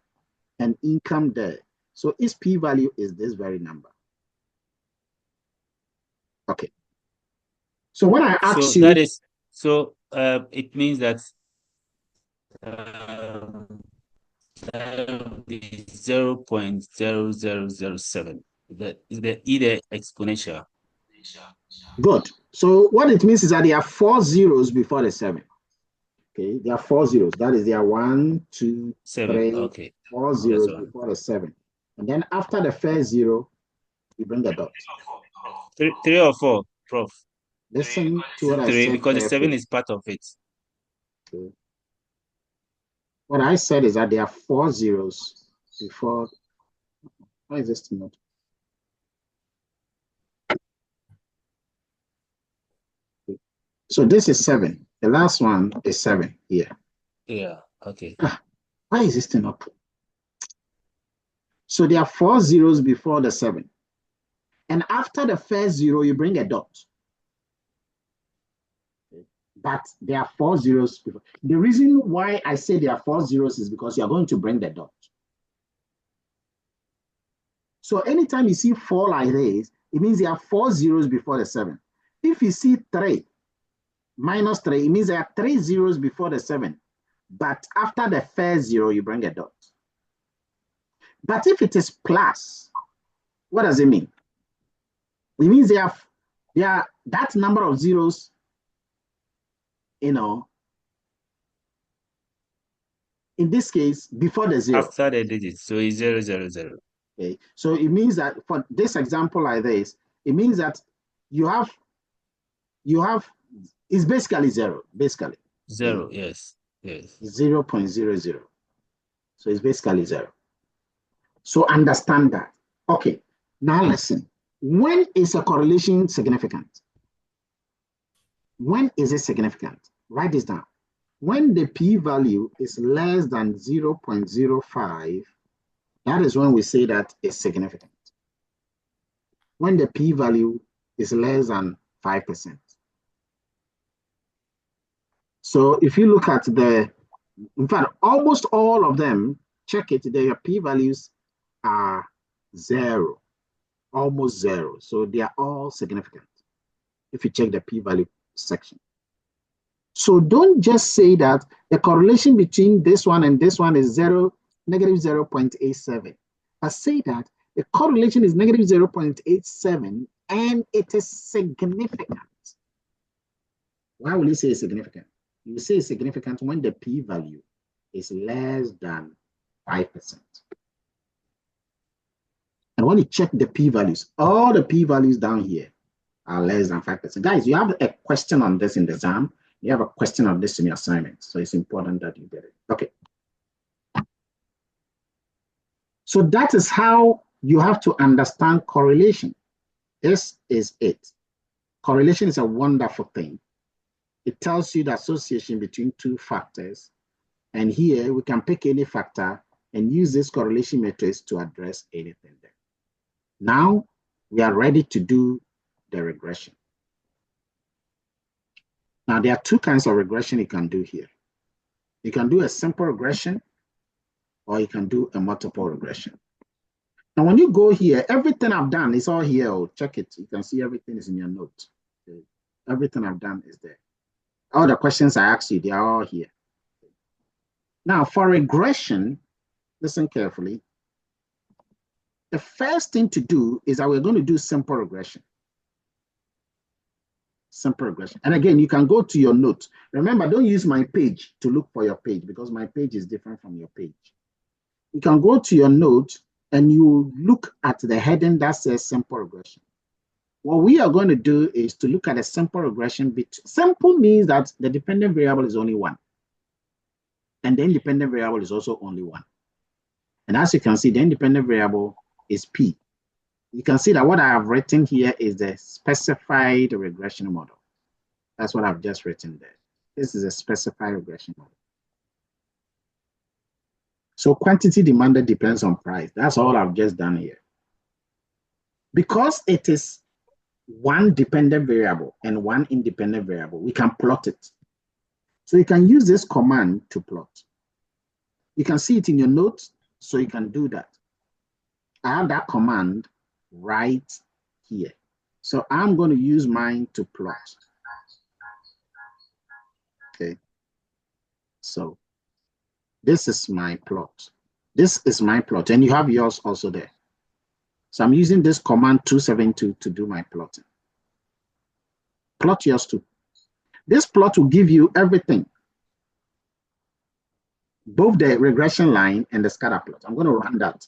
S1: and income there. So its p-value is this very number. Okay. So when I ask you,
S2: that is so it means that 0.0007. That is the either exponential.
S1: Good. So what it means is that there are 4 zeros before the 7. Okay, there are 4 zeros. That is, there are 1, 2, 3,
S2: Okay.
S1: 4 zeros before the 7. And then after the first 0, you bring a dot.
S2: 3 or 4, Prof.
S1: Listen to what I said.
S2: 3, because the 7
S1: carefully.
S2: is part of it.
S1: Okay. What I said is that there are 4 zeros before. Why is this not? So this is 7. The last one is 7 here.
S2: Yeah, okay.
S1: Why is this not? So there are 4 zeros before the 7. And after the first 0, you bring a dot. But there are 4 zeros before. The reason why I say there are 4 zeros is because you are going to bring the dot. So anytime you see 4 like this, it means there are 4 zeros before the 7. If you see 3, minus 3, it means there are 3 zeros before the 7. But after the first 0, you bring a dot. But if it is plus, what does it mean? It means there are that number of zeros, you know, in this case, before the 0.
S2: After the digits, so it's 0, 0, 0.
S1: Okay, so it means that for this example like this, it means that you have, it's basically 0, basically.
S2: 0, yes, yes.
S1: 0.00. So it's basically 0. So understand that. Okay, now listen. When is a correlation significant? When is it significant? Write this down. When the p-value is less than 0.05, that is when we say that it's significant. When the p-value is less than 5%. So if you look at in fact, almost all of them, check it, their p-values are 0, almost 0. So they are all significant if you check the p-value section. So don't just say that the correlation between this one and this one is negative 0.87. I say that the correlation is negative 0.87 and it is significant. Why will you say it's significant? You say it's significant when the p-value is less than 5%. And when you check the p-values, all the p-values down here are less than 5%. Guys, you have a question on this in the exam. You have a question on this in your assignment. So it's important that you get it. Okay. So that is how you have to understand correlation. This is it. Correlation is a wonderful thing. It tells you the association between two factors. And here we can pick any factor and use this correlation matrix to address anything there. Now we are ready to do the regression. Now there are 2 kinds of regression you can do here. You can do a simple regression or you can do a multiple regression. Now when you go here, everything I've done is all here. Oh, check it. You can see everything is in your note. Okay. Everything I've done is there. All the questions I asked you, they are all here. Now for regression, listen carefully. The first thing to do is that we're going to do simple regression. Simple regression. And again, you can go to your note. Remember, don't use my page to look for your page because my page is different from your page. You can go to your note and you look at the heading that says simple regression. What we are going to do is to look at a simple regression. Simple means that the dependent variable is only one. And the independent variable is also only one. And as you can see, the independent variable is P. You can see that what I have written here is the specified regression model. That's what I've just written there. This is a specified regression model. So quantity demanded depends on price. That's all I've just done here. Because it is one dependent variable and one independent variable, we can plot it. So you can use this command to plot. You can see it in your notes, so you can do that. I have that command right here. So I'm going to use mine to plot. Okay. So this is my plot. This is my plot, and you have yours also there. So I'm using this command 272 to do my plotting. Plot yours too. This plot will give you everything, both the regression line and the scatter plot. I'm going to run that.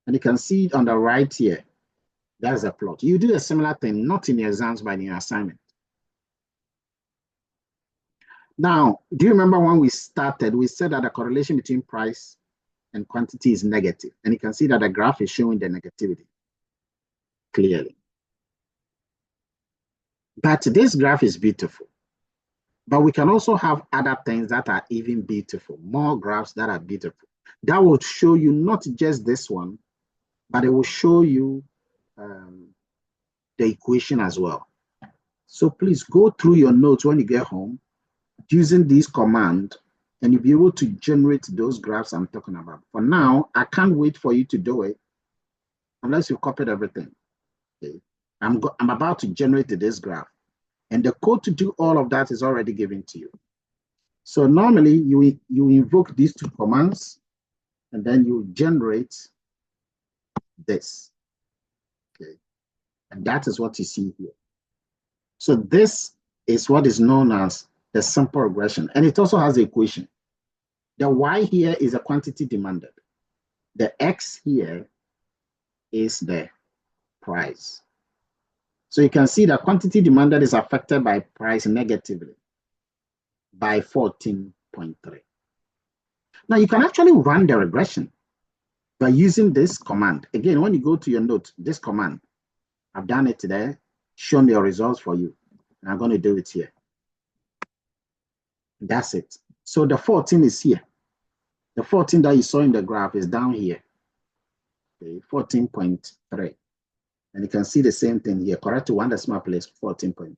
S1: And you can see it on the right here. That's a plot. You do a similar thing, not in your exams, but in your assignment. Now, do you remember when we started, we said that the correlation between price and quantity is negative. And you can see that the graph is showing the negativity clearly. But this graph is beautiful. But we can also have other things that are even beautiful, more graphs that are beautiful. That will show you not just this one, but it will show you the equation as well. So please go through your notes when you get home using this command, and you'll be able to generate those graphs I'm talking about. For now, I can't wait for you to do it unless you copied everything. Okay. I'm about to generate this graph, and the code to do all of that is already given to you. So normally you invoke these two commands, and then you generate this. Okay. And that is what you see here. So this is what is known as the simple regression. And it also has the equation. The Y here is a quantity demanded. The X here is the price. So you can see that quantity demanded is affected by price negatively by 14.3. Now you can actually run the regression by using this command. Again, when you go to your note, this command, I've done it there, shown your results for you. And I'm going to do it here. That's it. So the 14 is here. The 14 that you saw in the graph is down here. Okay, 14.3. And you can see the same thing here. Correct to one decimal place, 14.3.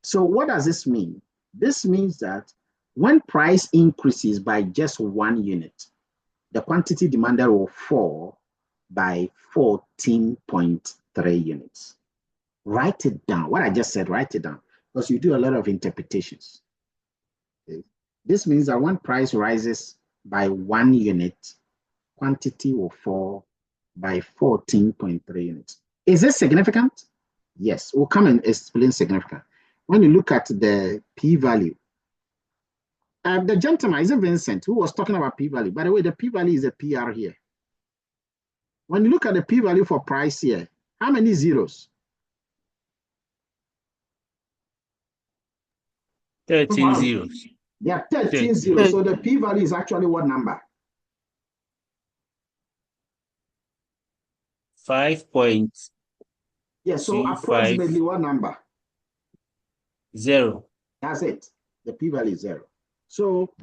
S1: So what does this mean? This means that when price increases by just 1 unit, the quantity demanded will fall by 14.3 units. Write it down. What I just said, write it down, because you do a lot of interpretations. Okay. This means that when price rises by 1 unit, quantity will fall by 14.3 units. Is this significant? Yes, we'll come and explain significant. When you look at the p-value, the gentleman, is it Vincent, who was talking about p-value? By the way, the p-value is a PR here. When you look at the p-value for price here, how many zeros?
S2: 13 zeros.
S1: Yeah, 13 zeros. So the p-value is actually what number?
S2: 5.
S1: Yeah, so approximately what number?
S2: 0.
S1: That's it. The p-value is 0. So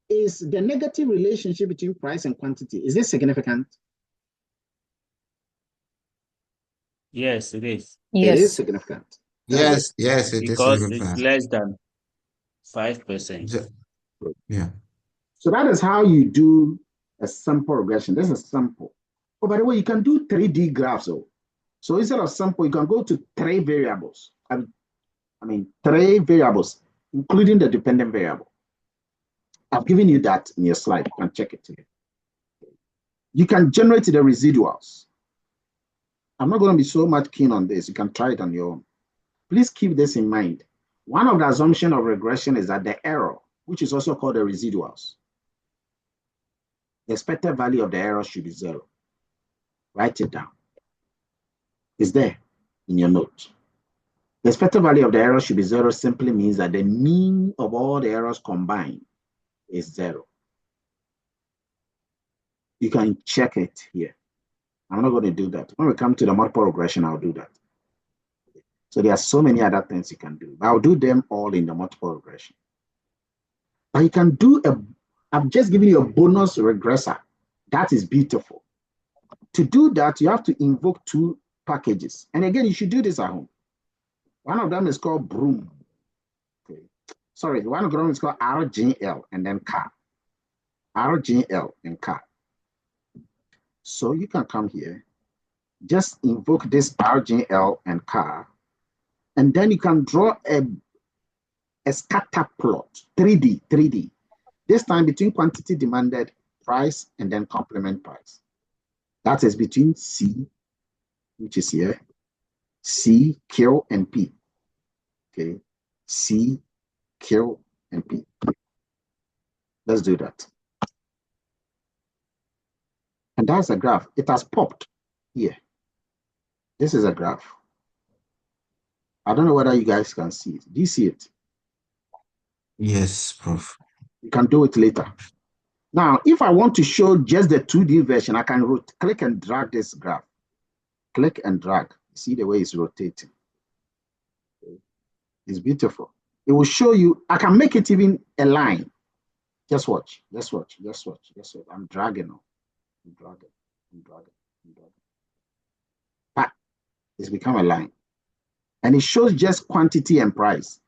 S1: is the negative relationship between price and quantity, is this significant?
S2: Yes, it is.
S1: Yes. It is significant.
S12: Yes, yes, it is
S2: because
S12: significant.
S2: it's less than 5%.
S12: Yeah.
S1: So that is how you do a simple regression. This is simple. Oh, by the way, you can do 3D graphs. So instead of simple, you can go to 3 variables. I mean, 3 variables, including the dependent variable. I've given you that in your slide. You can check it here. You can generate the residuals. I'm not going to be so much keen on this. You can try it on your own. Please keep this in mind. One of the assumptions of regression is that the error, which is also called the residuals, the expected value of the error should be 0. Write it down. It's there in your note. The expected value of the error should be 0 simply means that the mean of all the errors combined is 0. You can check it here. I'm not going to do that. When we come to the multiple regression, I'll do that. So there are so many other things you can do. I'll do them all in the multiple regression. But you can do I'm just giving you a bonus regressor. That is beautiful. To do that, you have to invoke 2 packages. And again, you should do this at home. One of them is called Broom. Okay. Sorry, one of them is called RGL and then car. RGL and car. So you can come here, just invoke this RGL and car, and then you can draw a scatter plot, 3D. This time between quantity demanded, price, and then complement price. That is between C, which is here, C, Q, and P. Okay, C, Q, and P. Let's do that. And that's a graph. It has popped here. This is a graph. I don't know whether you guys can see it. Do you see it?
S12: Yes, Prof.
S1: You can do it later. Now, if I want to show just the 2D version, I can click and drag this graph. Click and drag. See the way it's rotating. It's beautiful. It will show you. I can make it even a line. Just watch. Just watch. Just watch. Just watch. I'm dragging now. I'm dragging. But it's become a line. And it shows just quantity and price.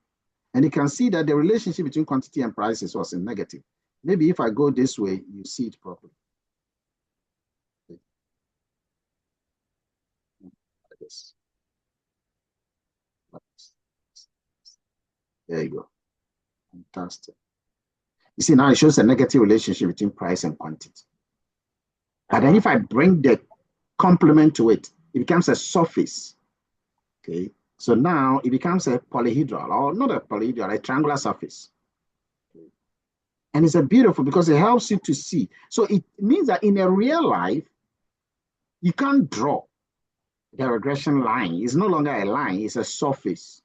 S1: And you can see that the relationship between quantity and prices was in negative. Maybe if I go this way, you see it properly. Like this. There you go. Fantastic. You see, now it shows a negative relationship between price and quantity. But then if I bring the complement to it, it becomes a surface. Okay. So now it becomes a polyhedral, or not a polyhedral, a triangular surface. Okay. And it's a beautiful because it helps you to see. So it means that in a real life, you can't draw the regression line. It's no longer a line, it's a surface.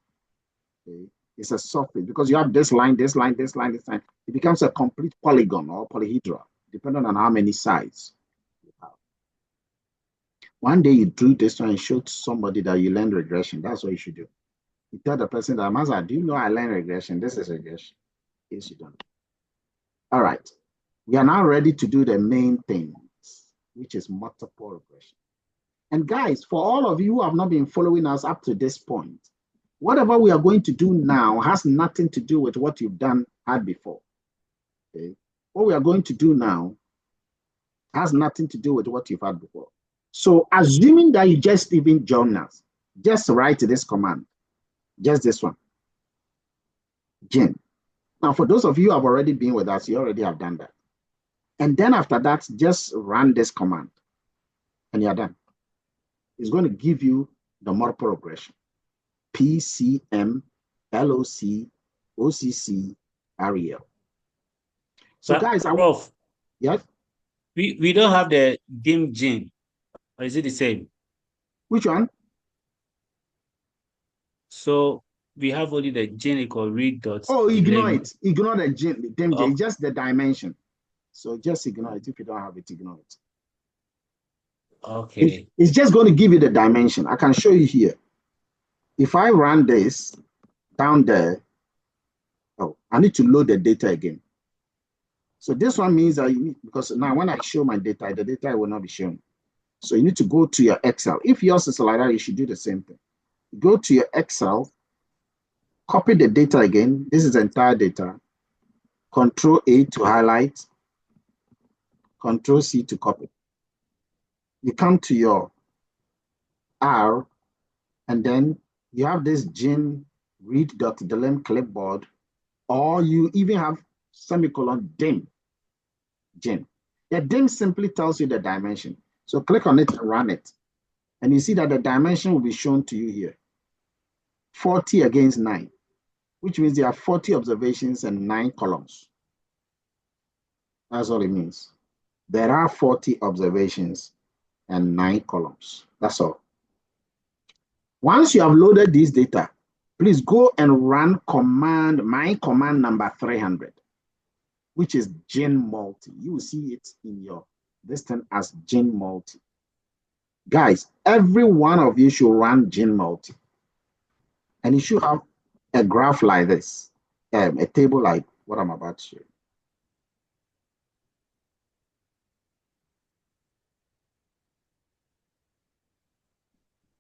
S1: Okay. It's a surface because you have this line, this line, this line, this line. It becomes a complete polygon or polyhedral, depending on how many sides you have. One day you do this one and showed somebody that you learned regression. That's what you should do. You tell the person that, Master, do you know I learned regression? This is regression. Yes, you don't. All right. We are now ready to do the main thing, which is multiple regression. And guys, for all of you who have not been following us up to this point, whatever we are going to do now has nothing to do with what you've had before. Okay? What we are going to do now has nothing to do with what you've had before. So assuming that you just even join us, just write this command, just this one, gen. Now, for those of you who have already been with us, you already have done that. And then after that, just run this command and you're done. It's going to give you the multiple regression. PCM, LOC, OCC, REL. So
S2: but
S1: guys,
S2: Prof,
S1: yes?
S2: We don't have the dim gene. Or is it the same?
S1: Which one?
S2: So we have only the gene equal read dot.
S1: Oh, ignore
S2: 11.
S1: it. Ignore the gene.
S2: Oh.
S1: It's just the dimension. So just ignore it. If you don't have it, ignore it.
S2: Okay.
S1: It's just going to give you the dimension. I can show you here. If I run this down there, oh, I need to load the data again. So this one means that you need, because now when I show my data, the data will not be shown. So you need to go to your Excel. If yours is like that, you should do the same thing. Go to your Excel, copy the data again. This is the entire data. Control A to highlight, Control C to copy. You come to your R, and then you have this gene read.delem clipboard, or you even have semicolon dim gene. The dim simply tells you the dimension. So click on it and run it. And you see that the dimension will be shown to you here. 40 against 9, which means there are 40 observations and 9 columns. That's all it means. There are 40 observations and 9 columns. That's all. Once you have loaded this data, please go and run my command number 300, which is gen multi. You will see it in your this thing as gen multi. Guys, every one of you should run gen multi. And you should have a graph like this, a table like what I'm about to show you.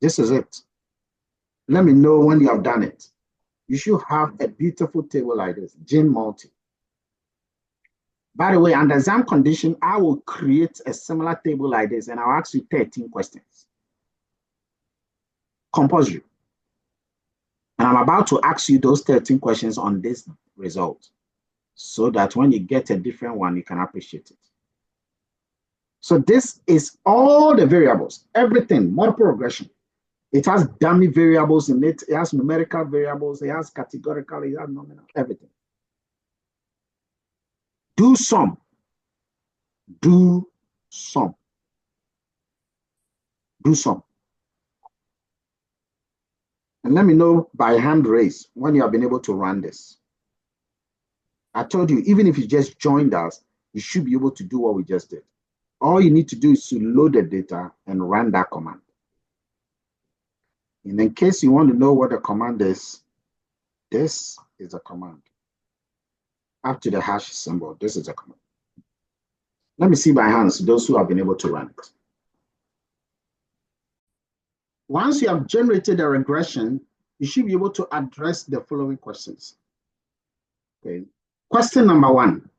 S1: This is it. Let me know when you have done it. You should have a beautiful table like this, gen multi. By the way, under exam condition, I will create a similar table like this and I'll ask you 13 questions. Compulsory. And I'm about to ask you those 13 questions on this result so that when you get a different one, you can appreciate it. So this is all the variables, everything, multiple regression. It has dummy variables in it. It has numerical variables. It has categorical. It has nominal, everything. Do some. Do some. Do some. And let me know by hand raise when you have been able to run this. I told you, even if you just joined us, you should be able to do what we just did. All you need to do is to load the data and run that command. And in case you want to know what the command is, this is a command. Up to the hash symbol, this is a command. Let me see by hands those who have been able to run it. Once you have generated a regression, you should be able to address the following questions. Okay. Question number 1.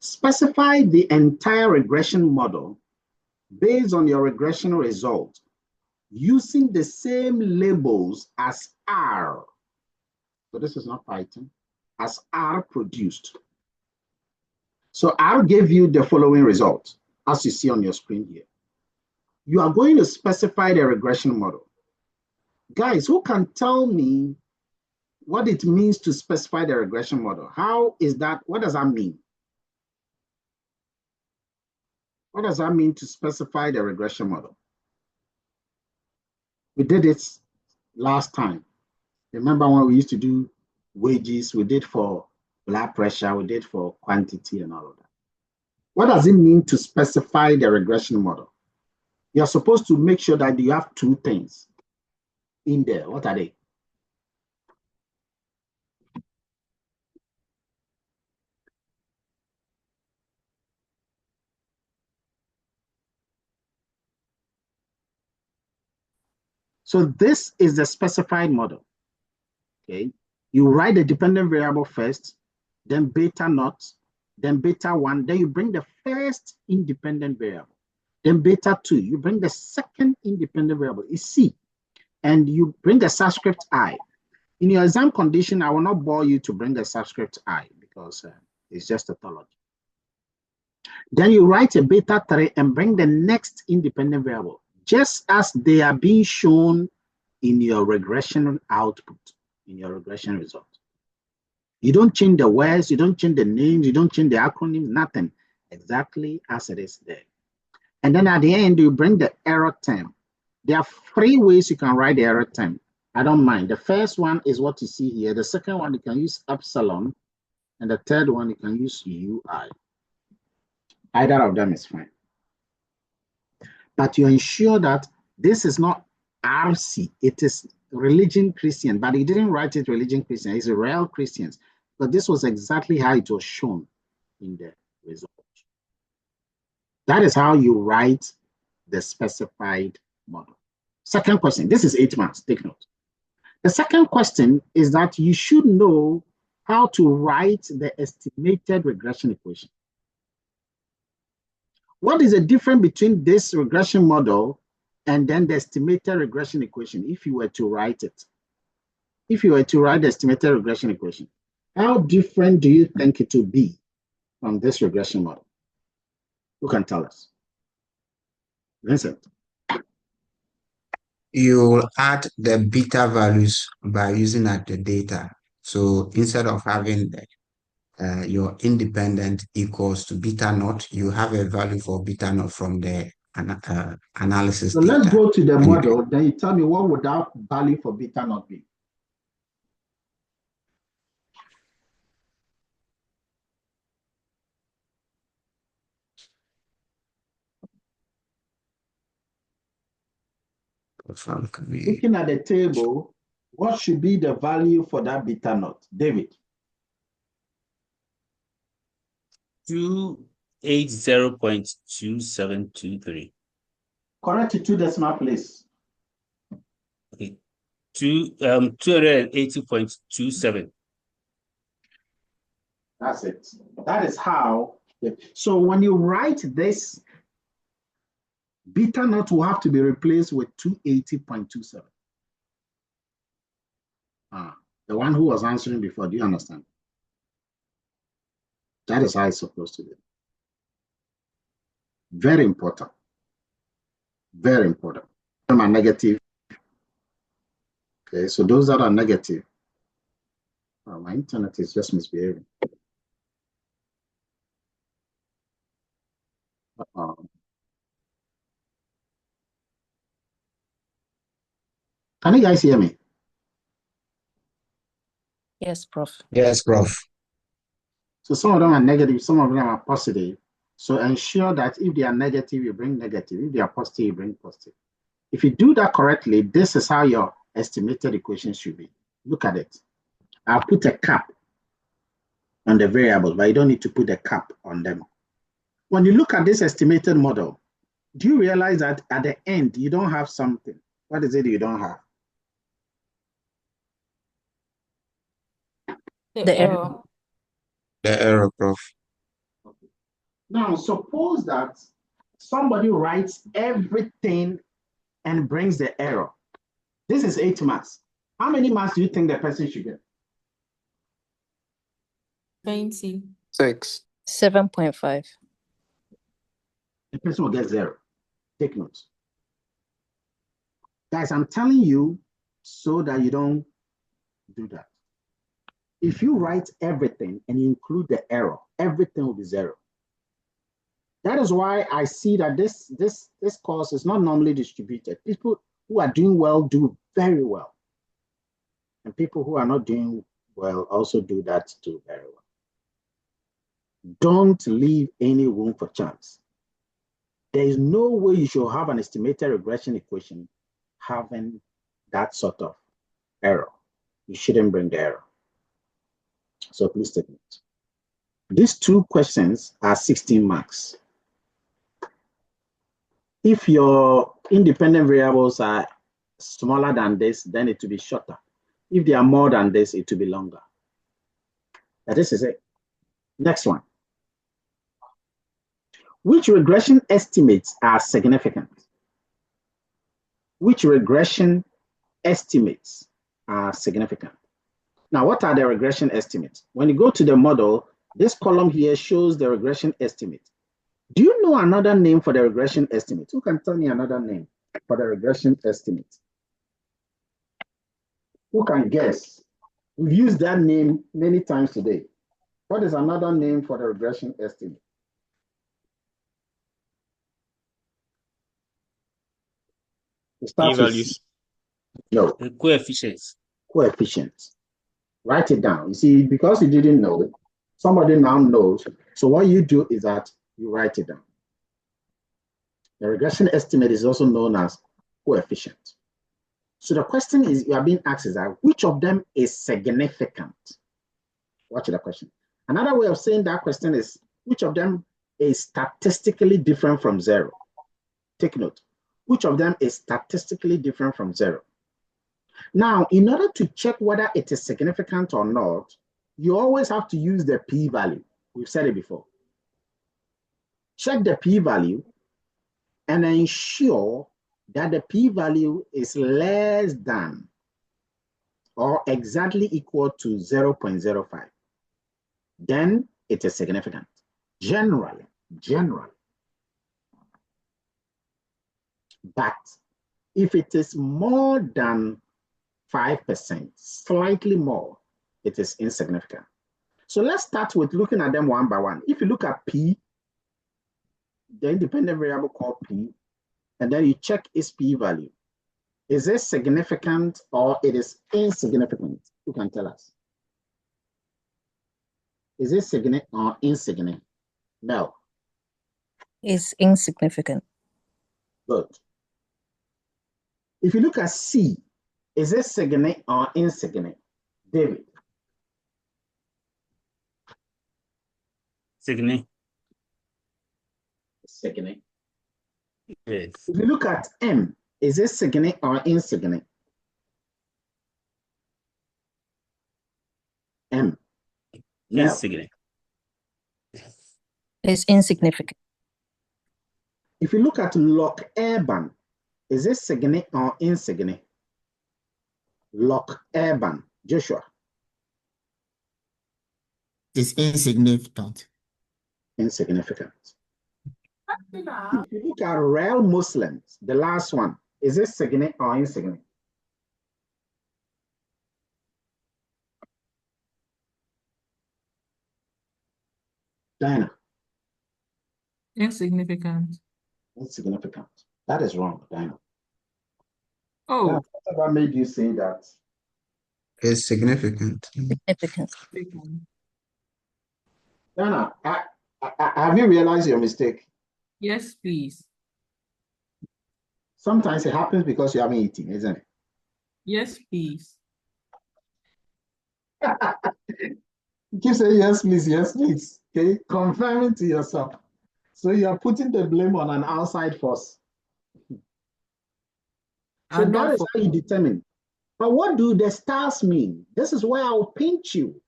S1: Specify the entire regression model based on your regression result using the same labels as R. So this is not Python, as R produced. So R gave you the following result, as you see on your screen here. You are going to specify the regression model. Guys, who can tell me what it means to specify the regression model? How is that? What does that mean? What does that mean to specify the regression model? We did it last time. Remember when we used to do wages, we did for blood pressure, we did for quantity and all of that. What does it mean to specify the regression model? You're supposed to make sure that you have 2 things in there. What are they? So this is the specified model. Okay. You write the dependent variable first, then beta naught, then beta 1, then you bring the first independent variable. Then beta 2, you bring the second independent variable, is C, and you bring the subscript I. In your exam condition, I will not bore you to bring the subscript I because it's just a tautology. Then you write a beta 3 and bring the next independent variable, just as they are being shown in your regression output, in your regression result. You don't change the words, you don't change the names, you don't change the acronyms, nothing. Exactly as it is there. And then at the end, you bring the error term. There are 3 ways you can write the error term. I don't mind. The first one is what you see here. The second one, you can use epsilon. And the third one, you can use UI. Either of them is fine. But you ensure that this is not RC. It is religion Christian, but he didn't write it religion Christian. It's real Christians. But this was exactly how it was shown in the result. That is how you write the specified model. Second question, this is 8 marks, take note. The second question is that you should know how to write the estimated regression equation. What is the difference between this regression model and then the estimated regression equation if you were to write it? If you were to write the estimated regression equation, how different do you think it will be from this regression model? Who can tell us? Vincent.
S12: You add the beta values by using at the data. So instead of having your independent equals to beta naught, you have a value for beta naught from the analysis
S1: So
S12: data.
S1: let's go to the model. Then you tell me what would that value for beta naught be? Looking at the table, what should be the value for that beta naught? David.
S2: 280.2723.
S1: Correct to 2 decimal place.
S2: Okay. 280.27.
S1: That's it. That is how. So when you write this, beta naught will have to be replaced with 280.27. The one who was answering before, do you understand? That is how it's supposed to be. Very important. Very important. Some are negative. Okay, so those that are negative. Oh, my internet is just misbehaving. Can you guys hear me?
S9: Yes, Prof.
S12: Yes, Prof.
S1: So some of them are negative, some of them are positive. So ensure that if they are negative, you bring negative. If they are positive, you bring positive. If you do that correctly, this is how your estimated equation should be. Look at it. I'll put a cap on the variables, but you don't need to put a cap on them. When you look at this estimated model, do you realize that at the end, you don't have something? What is it you don't have?
S9: The error.
S12: The error, Prof.
S1: Okay. Now, suppose that somebody writes everything and brings the error. This is 8 marks. How many marks do you think the person should get?
S14: 20.
S3: 6.
S9: 7.5.
S1: The person will get 0. Take notes. Guys, I'm telling you so that you don't do that. If you write everything and you include the error, everything will be 0. That is why I see that this course is not normally distributed. People who are doing well do very well. And people who are not doing well also do that too very well. Don't leave any room for chance. There is no way you should have an estimated regression equation having that sort of error. You shouldn't bring the error. So please take note. These 2 questions are 16 marks. If your independent variables are smaller than this, then it will be shorter. If they are more than this, it will be longer. Now, this is it. Next one. Which regression estimates are significant? Which regression estimates are significant? Now, what are the regression estimates? When you go to the model, this column here shows the regression estimate. Do you know another name for the regression estimate? Who can tell me another name for the regression estimate? Who can guess? We've used that name many times today. What is another name for the regression estimate?
S6: P-values.
S1: No.
S2: Coefficients.
S1: Coefficients. Write it down. You see, because you didn't know it, somebody now knows. So what you do is that you write it down. The regression estimate is also known as coefficient. So the question is, you are being asked is that which of them is significant? Watch the question. Another way of saying that question is, which of them is statistically different from 0? Take note. Which of them is statistically different from 0? Now, in order to check whether it is significant or not, you always have to use the p-value. We've said it before. Check the p-value and ensure that the p-value is less than or exactly equal to 0.05. Then it is significant. Generally, But if it is more than 5%, slightly more, it is insignificant. So let's start with looking at them one by one. If you look at P, the independent variable called P, and then you check its P value. Is it significant or it is insignificant? Who can tell us? Is it significant or insignificant? No.
S9: It's insignificant.
S1: Good. If you look at C, is it significant or insignificant? David?
S2: Significant.
S1: Significant.
S2: Yes.
S1: If you look at M, is it significant or insignificant? M. No.
S2: Insignificant.
S9: It's insignificant.
S1: If you look at Lock Urban, is it significant or insignificant? Lock Urban, Joshua.
S7: It's insignificant.
S1: Insignificant. If you look at real Muslims, the last one, is it significant or insignificant? Diana.
S8: Insignificant.
S1: Insignificant. That is wrong, Diana.
S8: Oh.
S1: What made you say that?
S12: It's significant.
S9: Significant.
S1: Diana, have you realized your mistake?
S8: Yes, please.
S1: Sometimes it happens because you haven't eaten, isn't it?
S8: Yes, please.
S1: Keep saying yes, please, yes, please. Okay, confirming to yourself. So you are putting the blame on an outside force. So that is how you determine. But what do the stars mean? This is where I'll pinch you.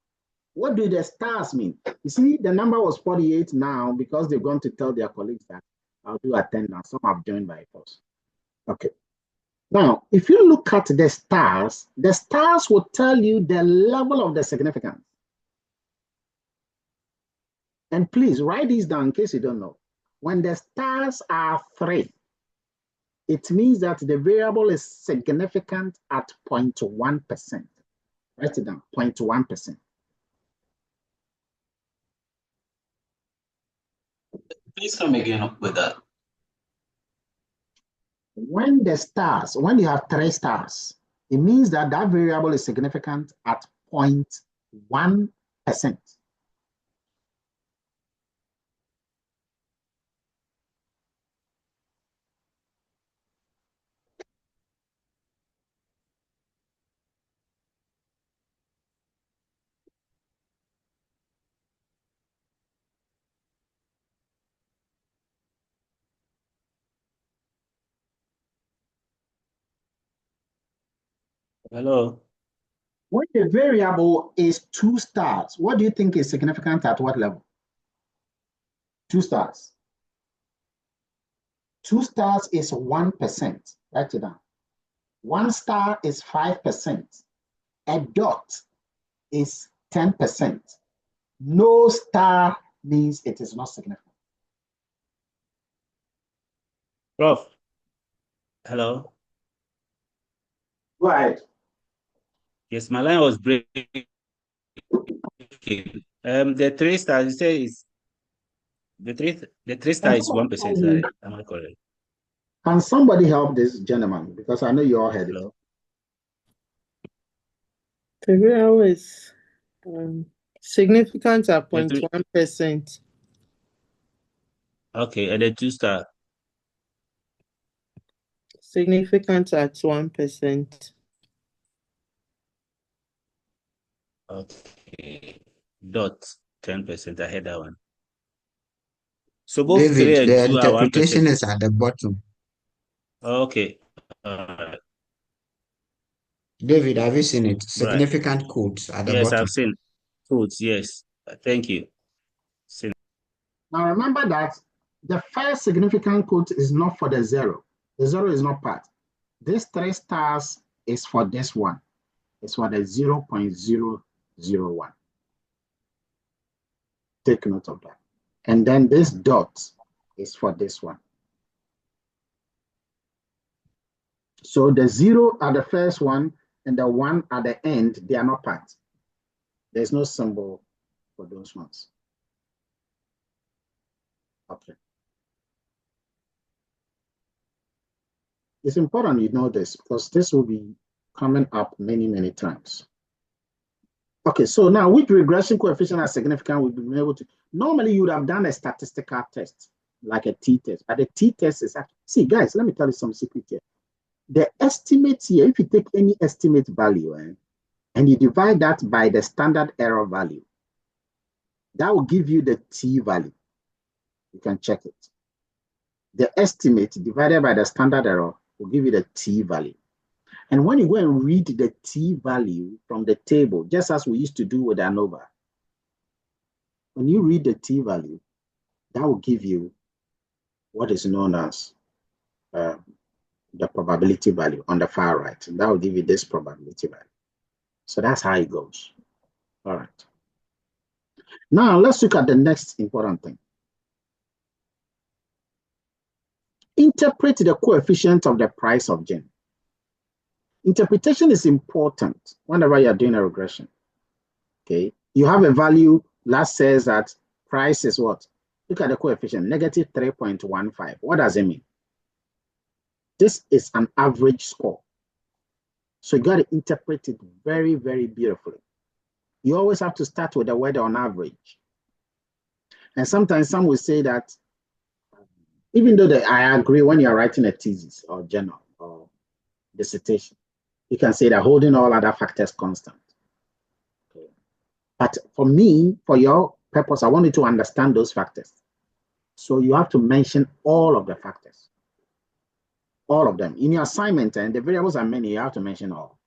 S1: What do the stars mean? You see, the number was 48 now because they're going to tell their colleagues that I'll do attendance. Some have joined by force. Okay. Now, if you look at the stars will tell you the level of the significance. And please write this down in case you don't know. When the stars are 3, it means that the variable is significant at 0.1%. Write it down, 0.1%.
S10: Please come again with that.
S1: When you have 3 stars, it means that that variable is significant at 0.1%.
S2: Hello.
S1: When the variable is 2 stars, what do you think is significant at what level? 2 stars. 2 stars is 1%. Write it down. 1 star is 5%. A dot is 10%. No star means it is not significant.
S2: Prof. Hello.
S1: Go ahead.
S2: Yes, my line was breaking. The 3 stars, you say is the three star is 1%. Am I correct?
S1: Can somebody help this gentleman? Because I know you all heard it.
S15: The variable is significant at 0.1%.
S2: Okay, and the 2 star?
S15: Significant at 1%.
S2: Okay. Dot 10%. I heard that one. So both
S12: David,
S2: 3 and
S12: the
S2: 2 are 1%.
S12: interpretation is at the bottom.
S2: Okay.
S12: David, have you seen it?
S2: Right.
S12: Significant quotes at the
S2: Yes,
S12: bottom.
S2: I've seen quotes. Yes. Thank you.
S1: Now remember that the first significant quote is not for the 0. The 0 is not part. This 3 stars is for this one. It's for the 0.001. Take note of that. And then this dot is for this one. So the 0 at the first one and the 1 at the end, they are not part. There's no symbol for those ones. Okay. It's important you know this because this will be coming up many, many times. Okay, so now which regression coefficient are significant we've been able to, normally you would have done a statistical test, like a t-test, but the t-test is actually, see guys, let me tell you some secret here. The estimate here, if you take any estimate value and you divide that by the standard error value, that will give you the t value. You can check it. The estimate divided by the standard error will give you the t value. And when you go and read the t value from the table, just as we used to do with ANOVA, when you read the t value, that will give you what is known as the probability value on the far right. And that will give you this probability value. So that's how it goes. All right. Now let's look at the next important thing. Interpret the coefficient of the price of gin. Interpretation is important whenever you're doing a regression. Okay, you have a value that says that price is what? Look at the coefficient, negative 3.15. What does it mean? This is an average score. So you got to interpret it very, very beautifully. You always have to start with the word on average. And sometimes some will say that, even though I agree when you're writing a thesis or journal or dissertation, you can say that holding all other factors constant. Okay. But for me, for your purpose, I want you to understand those factors. So you have to mention all of the factors. All of them. In your assignment, and the variables are many, you have to mention all.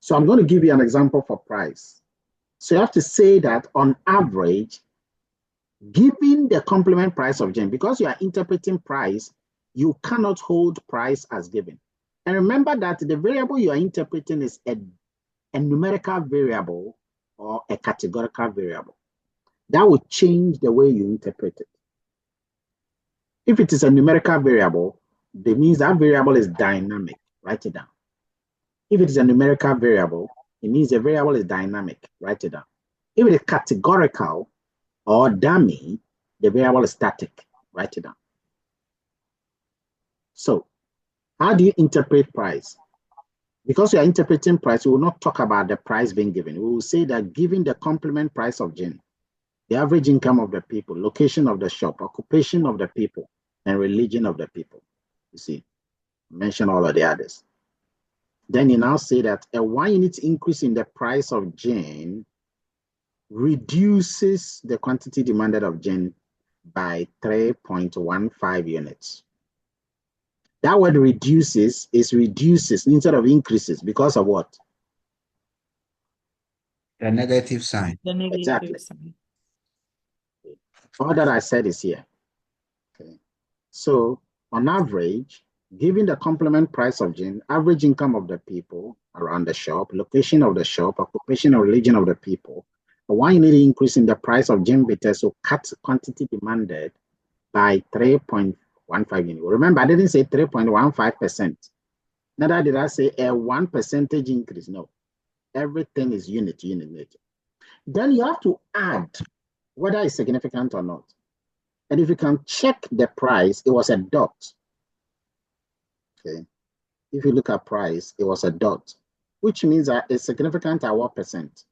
S1: So I'm going to give you an example for price. So you have to say that on average, given the complement price of gin, because you are interpreting price, you cannot hold price as given. And remember that the variable you are interpreting is a numerical variable or a categorical variable. That will change the way you interpret it. If it is a numerical variable, that means that variable is dynamic. Write it down. If it is a numerical variable, it means the variable is dynamic. Write it down. If it is categorical or dummy, the variable is static. Write it down. So, how do you interpret price? Because we are interpreting price, we will not talk about the price being given. We will say that given the complement price of gin, the average income of the people, location of the shop, occupation of the people, and religion of the people. You see, mention all of the others. Then you now say that a 1 unit increase in the price of gin reduces the quantity demanded of gin by 3.15 units. That word reduces is reduces instead of increases because of what?
S12: The negative sign.
S13: The negative
S1: Exactly.
S13: sign.
S1: All that I said is here. Okay. So on average, given the complement price of gin, average income of the people around the shop, location of the shop, occupation or religion of the people, a 1 unit increase in the price of gin bitters will cut quantity demanded by 3.15 units. Remember, I didn't say 3.15%. Neither did I say a 1% increase. No, everything is unit. Then you have to add whether it's significant or not. And if you can check the price, it was a dot. Okay. If you look at price, it was a dot, which means that it's significant at what percent?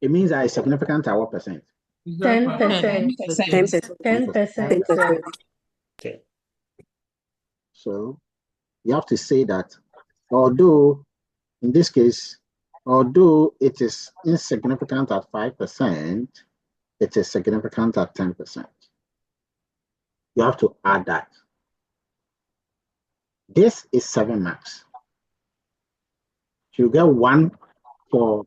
S1: It means that it's significant at what percent?
S8: 10%.
S9: 10%.
S2: Okay.
S1: So you have to say that although, in this case, although it is insignificant at 5%, it is significant at 10%. You have to add that. This is 7 marks. You get 1 for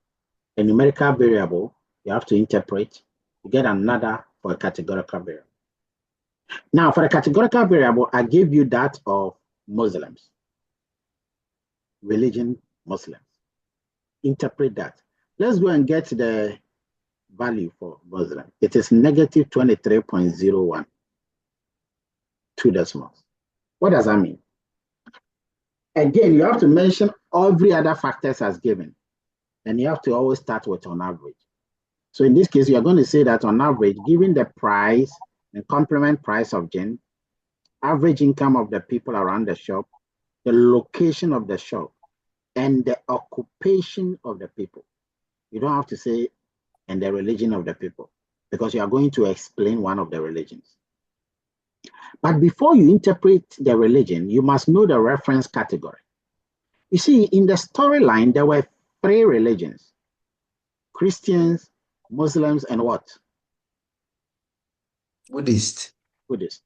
S1: a numerical variable, you have to interpret. You get another for a categorical variable. Now, for the categorical variable, I gave you that of Muslims, religion, Muslims. Interpret that. Let's go and get the value for Muslim. It is negative 23.01, 2 decimals. What does that mean? Again, you have to mention every other factors as given, and you have to always start with on average. So in this case, you're going to say that on average, given the price and complement price of gin, average income of the people around the shop, the location of the shop, and the occupation of the people. You don't have to say, and the religion of the people, because you are going to explain one of the religions. But before you interpret the religion, you must know the reference category. You see, in the storyline, there were 3 religions: Christians, Muslims, and what?
S12: Buddhist.
S1: Buddhist.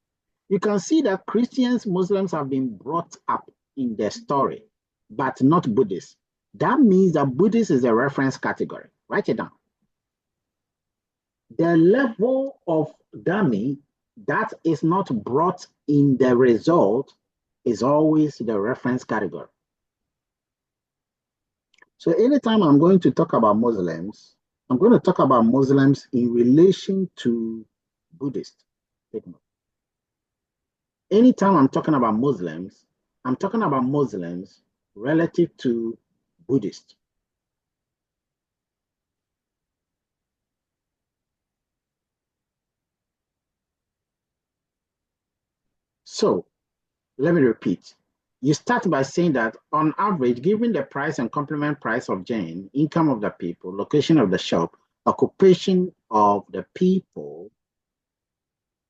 S1: You can see that Christians, Muslims have been brought up in the story, but not Buddhists. That means that Buddhist is a reference category. Write it down. The level of dummy that is not brought in the result is always the reference category. So anytime I'm going to talk about Muslims, I'm going to talk about Muslims in relation to Buddhists. Anytime I'm talking about Muslims, I'm talking about Muslims relative to Buddhists. So let me repeat. You start by saying that on average, given the price and complement price of gin, income of the people, location of the shop, occupation of the people,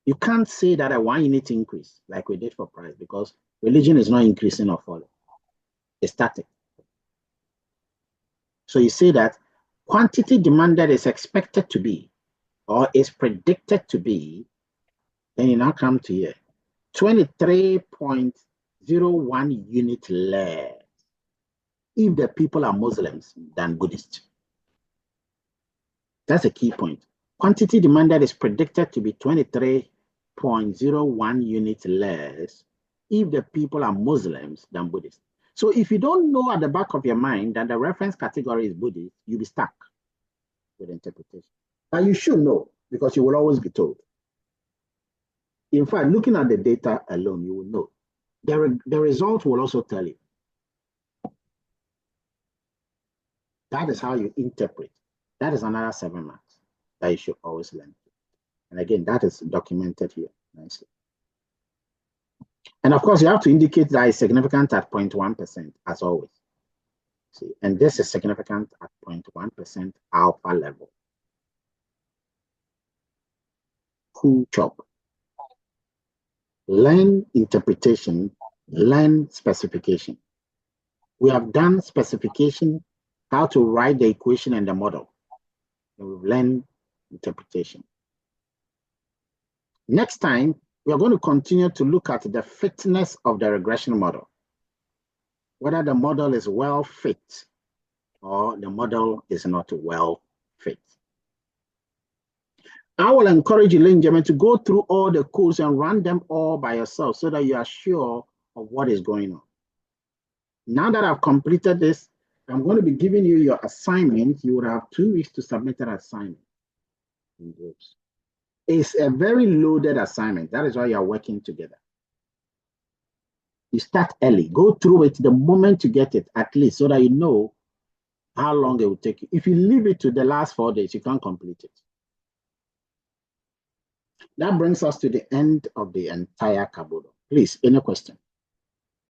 S1: you can't say that a 1 unit increase like we did for price, because religion is not increasing or falling. It's static. So you say that quantity demanded is expected to be, or is predicted to be, then you now come to here, 23.01 unit less if the people are Muslims than Buddhists. That's a key point. Quantity demanded is predicted to be 23.01 units less if the people are Muslims than Buddhists. So if you don't know at the back of your mind that the reference category is Buddhist, you'll be stuck with interpretation. But you should know, because you will always be told. In fact, looking at the data alone, you will know. The result will also tell you. That is how you interpret. That is another 7 marks that you should always learn. And again, that is documented here nicely. And of course, you have to indicate that it's significant at 0.1%, as always. See, and this is significant at 0.1% alpha level. Cool chop. Learn interpretation, learn specification. We have done specification, how to write the equation and the model. And we've learned interpretation. Next time, we are going to continue to look at the fitness of the regression model. Whether the model is well fit or the model is not well fit. I will encourage you, ladies and gentlemen, to go through all the codes and run them all by yourself so that you are sure of what is going on. Now that I've completed this, I'm going to be giving you your assignment. You will have 2 weeks to submit an assignment in groups. It's a very loaded assignment. That is why you are working together. You start early. Go through it the moment you get it, at least, so that you know how long it will take you. If you leave it to the last 4 days, you can't complete it. That brings us to the end of the entire Kabudo. Please, any question?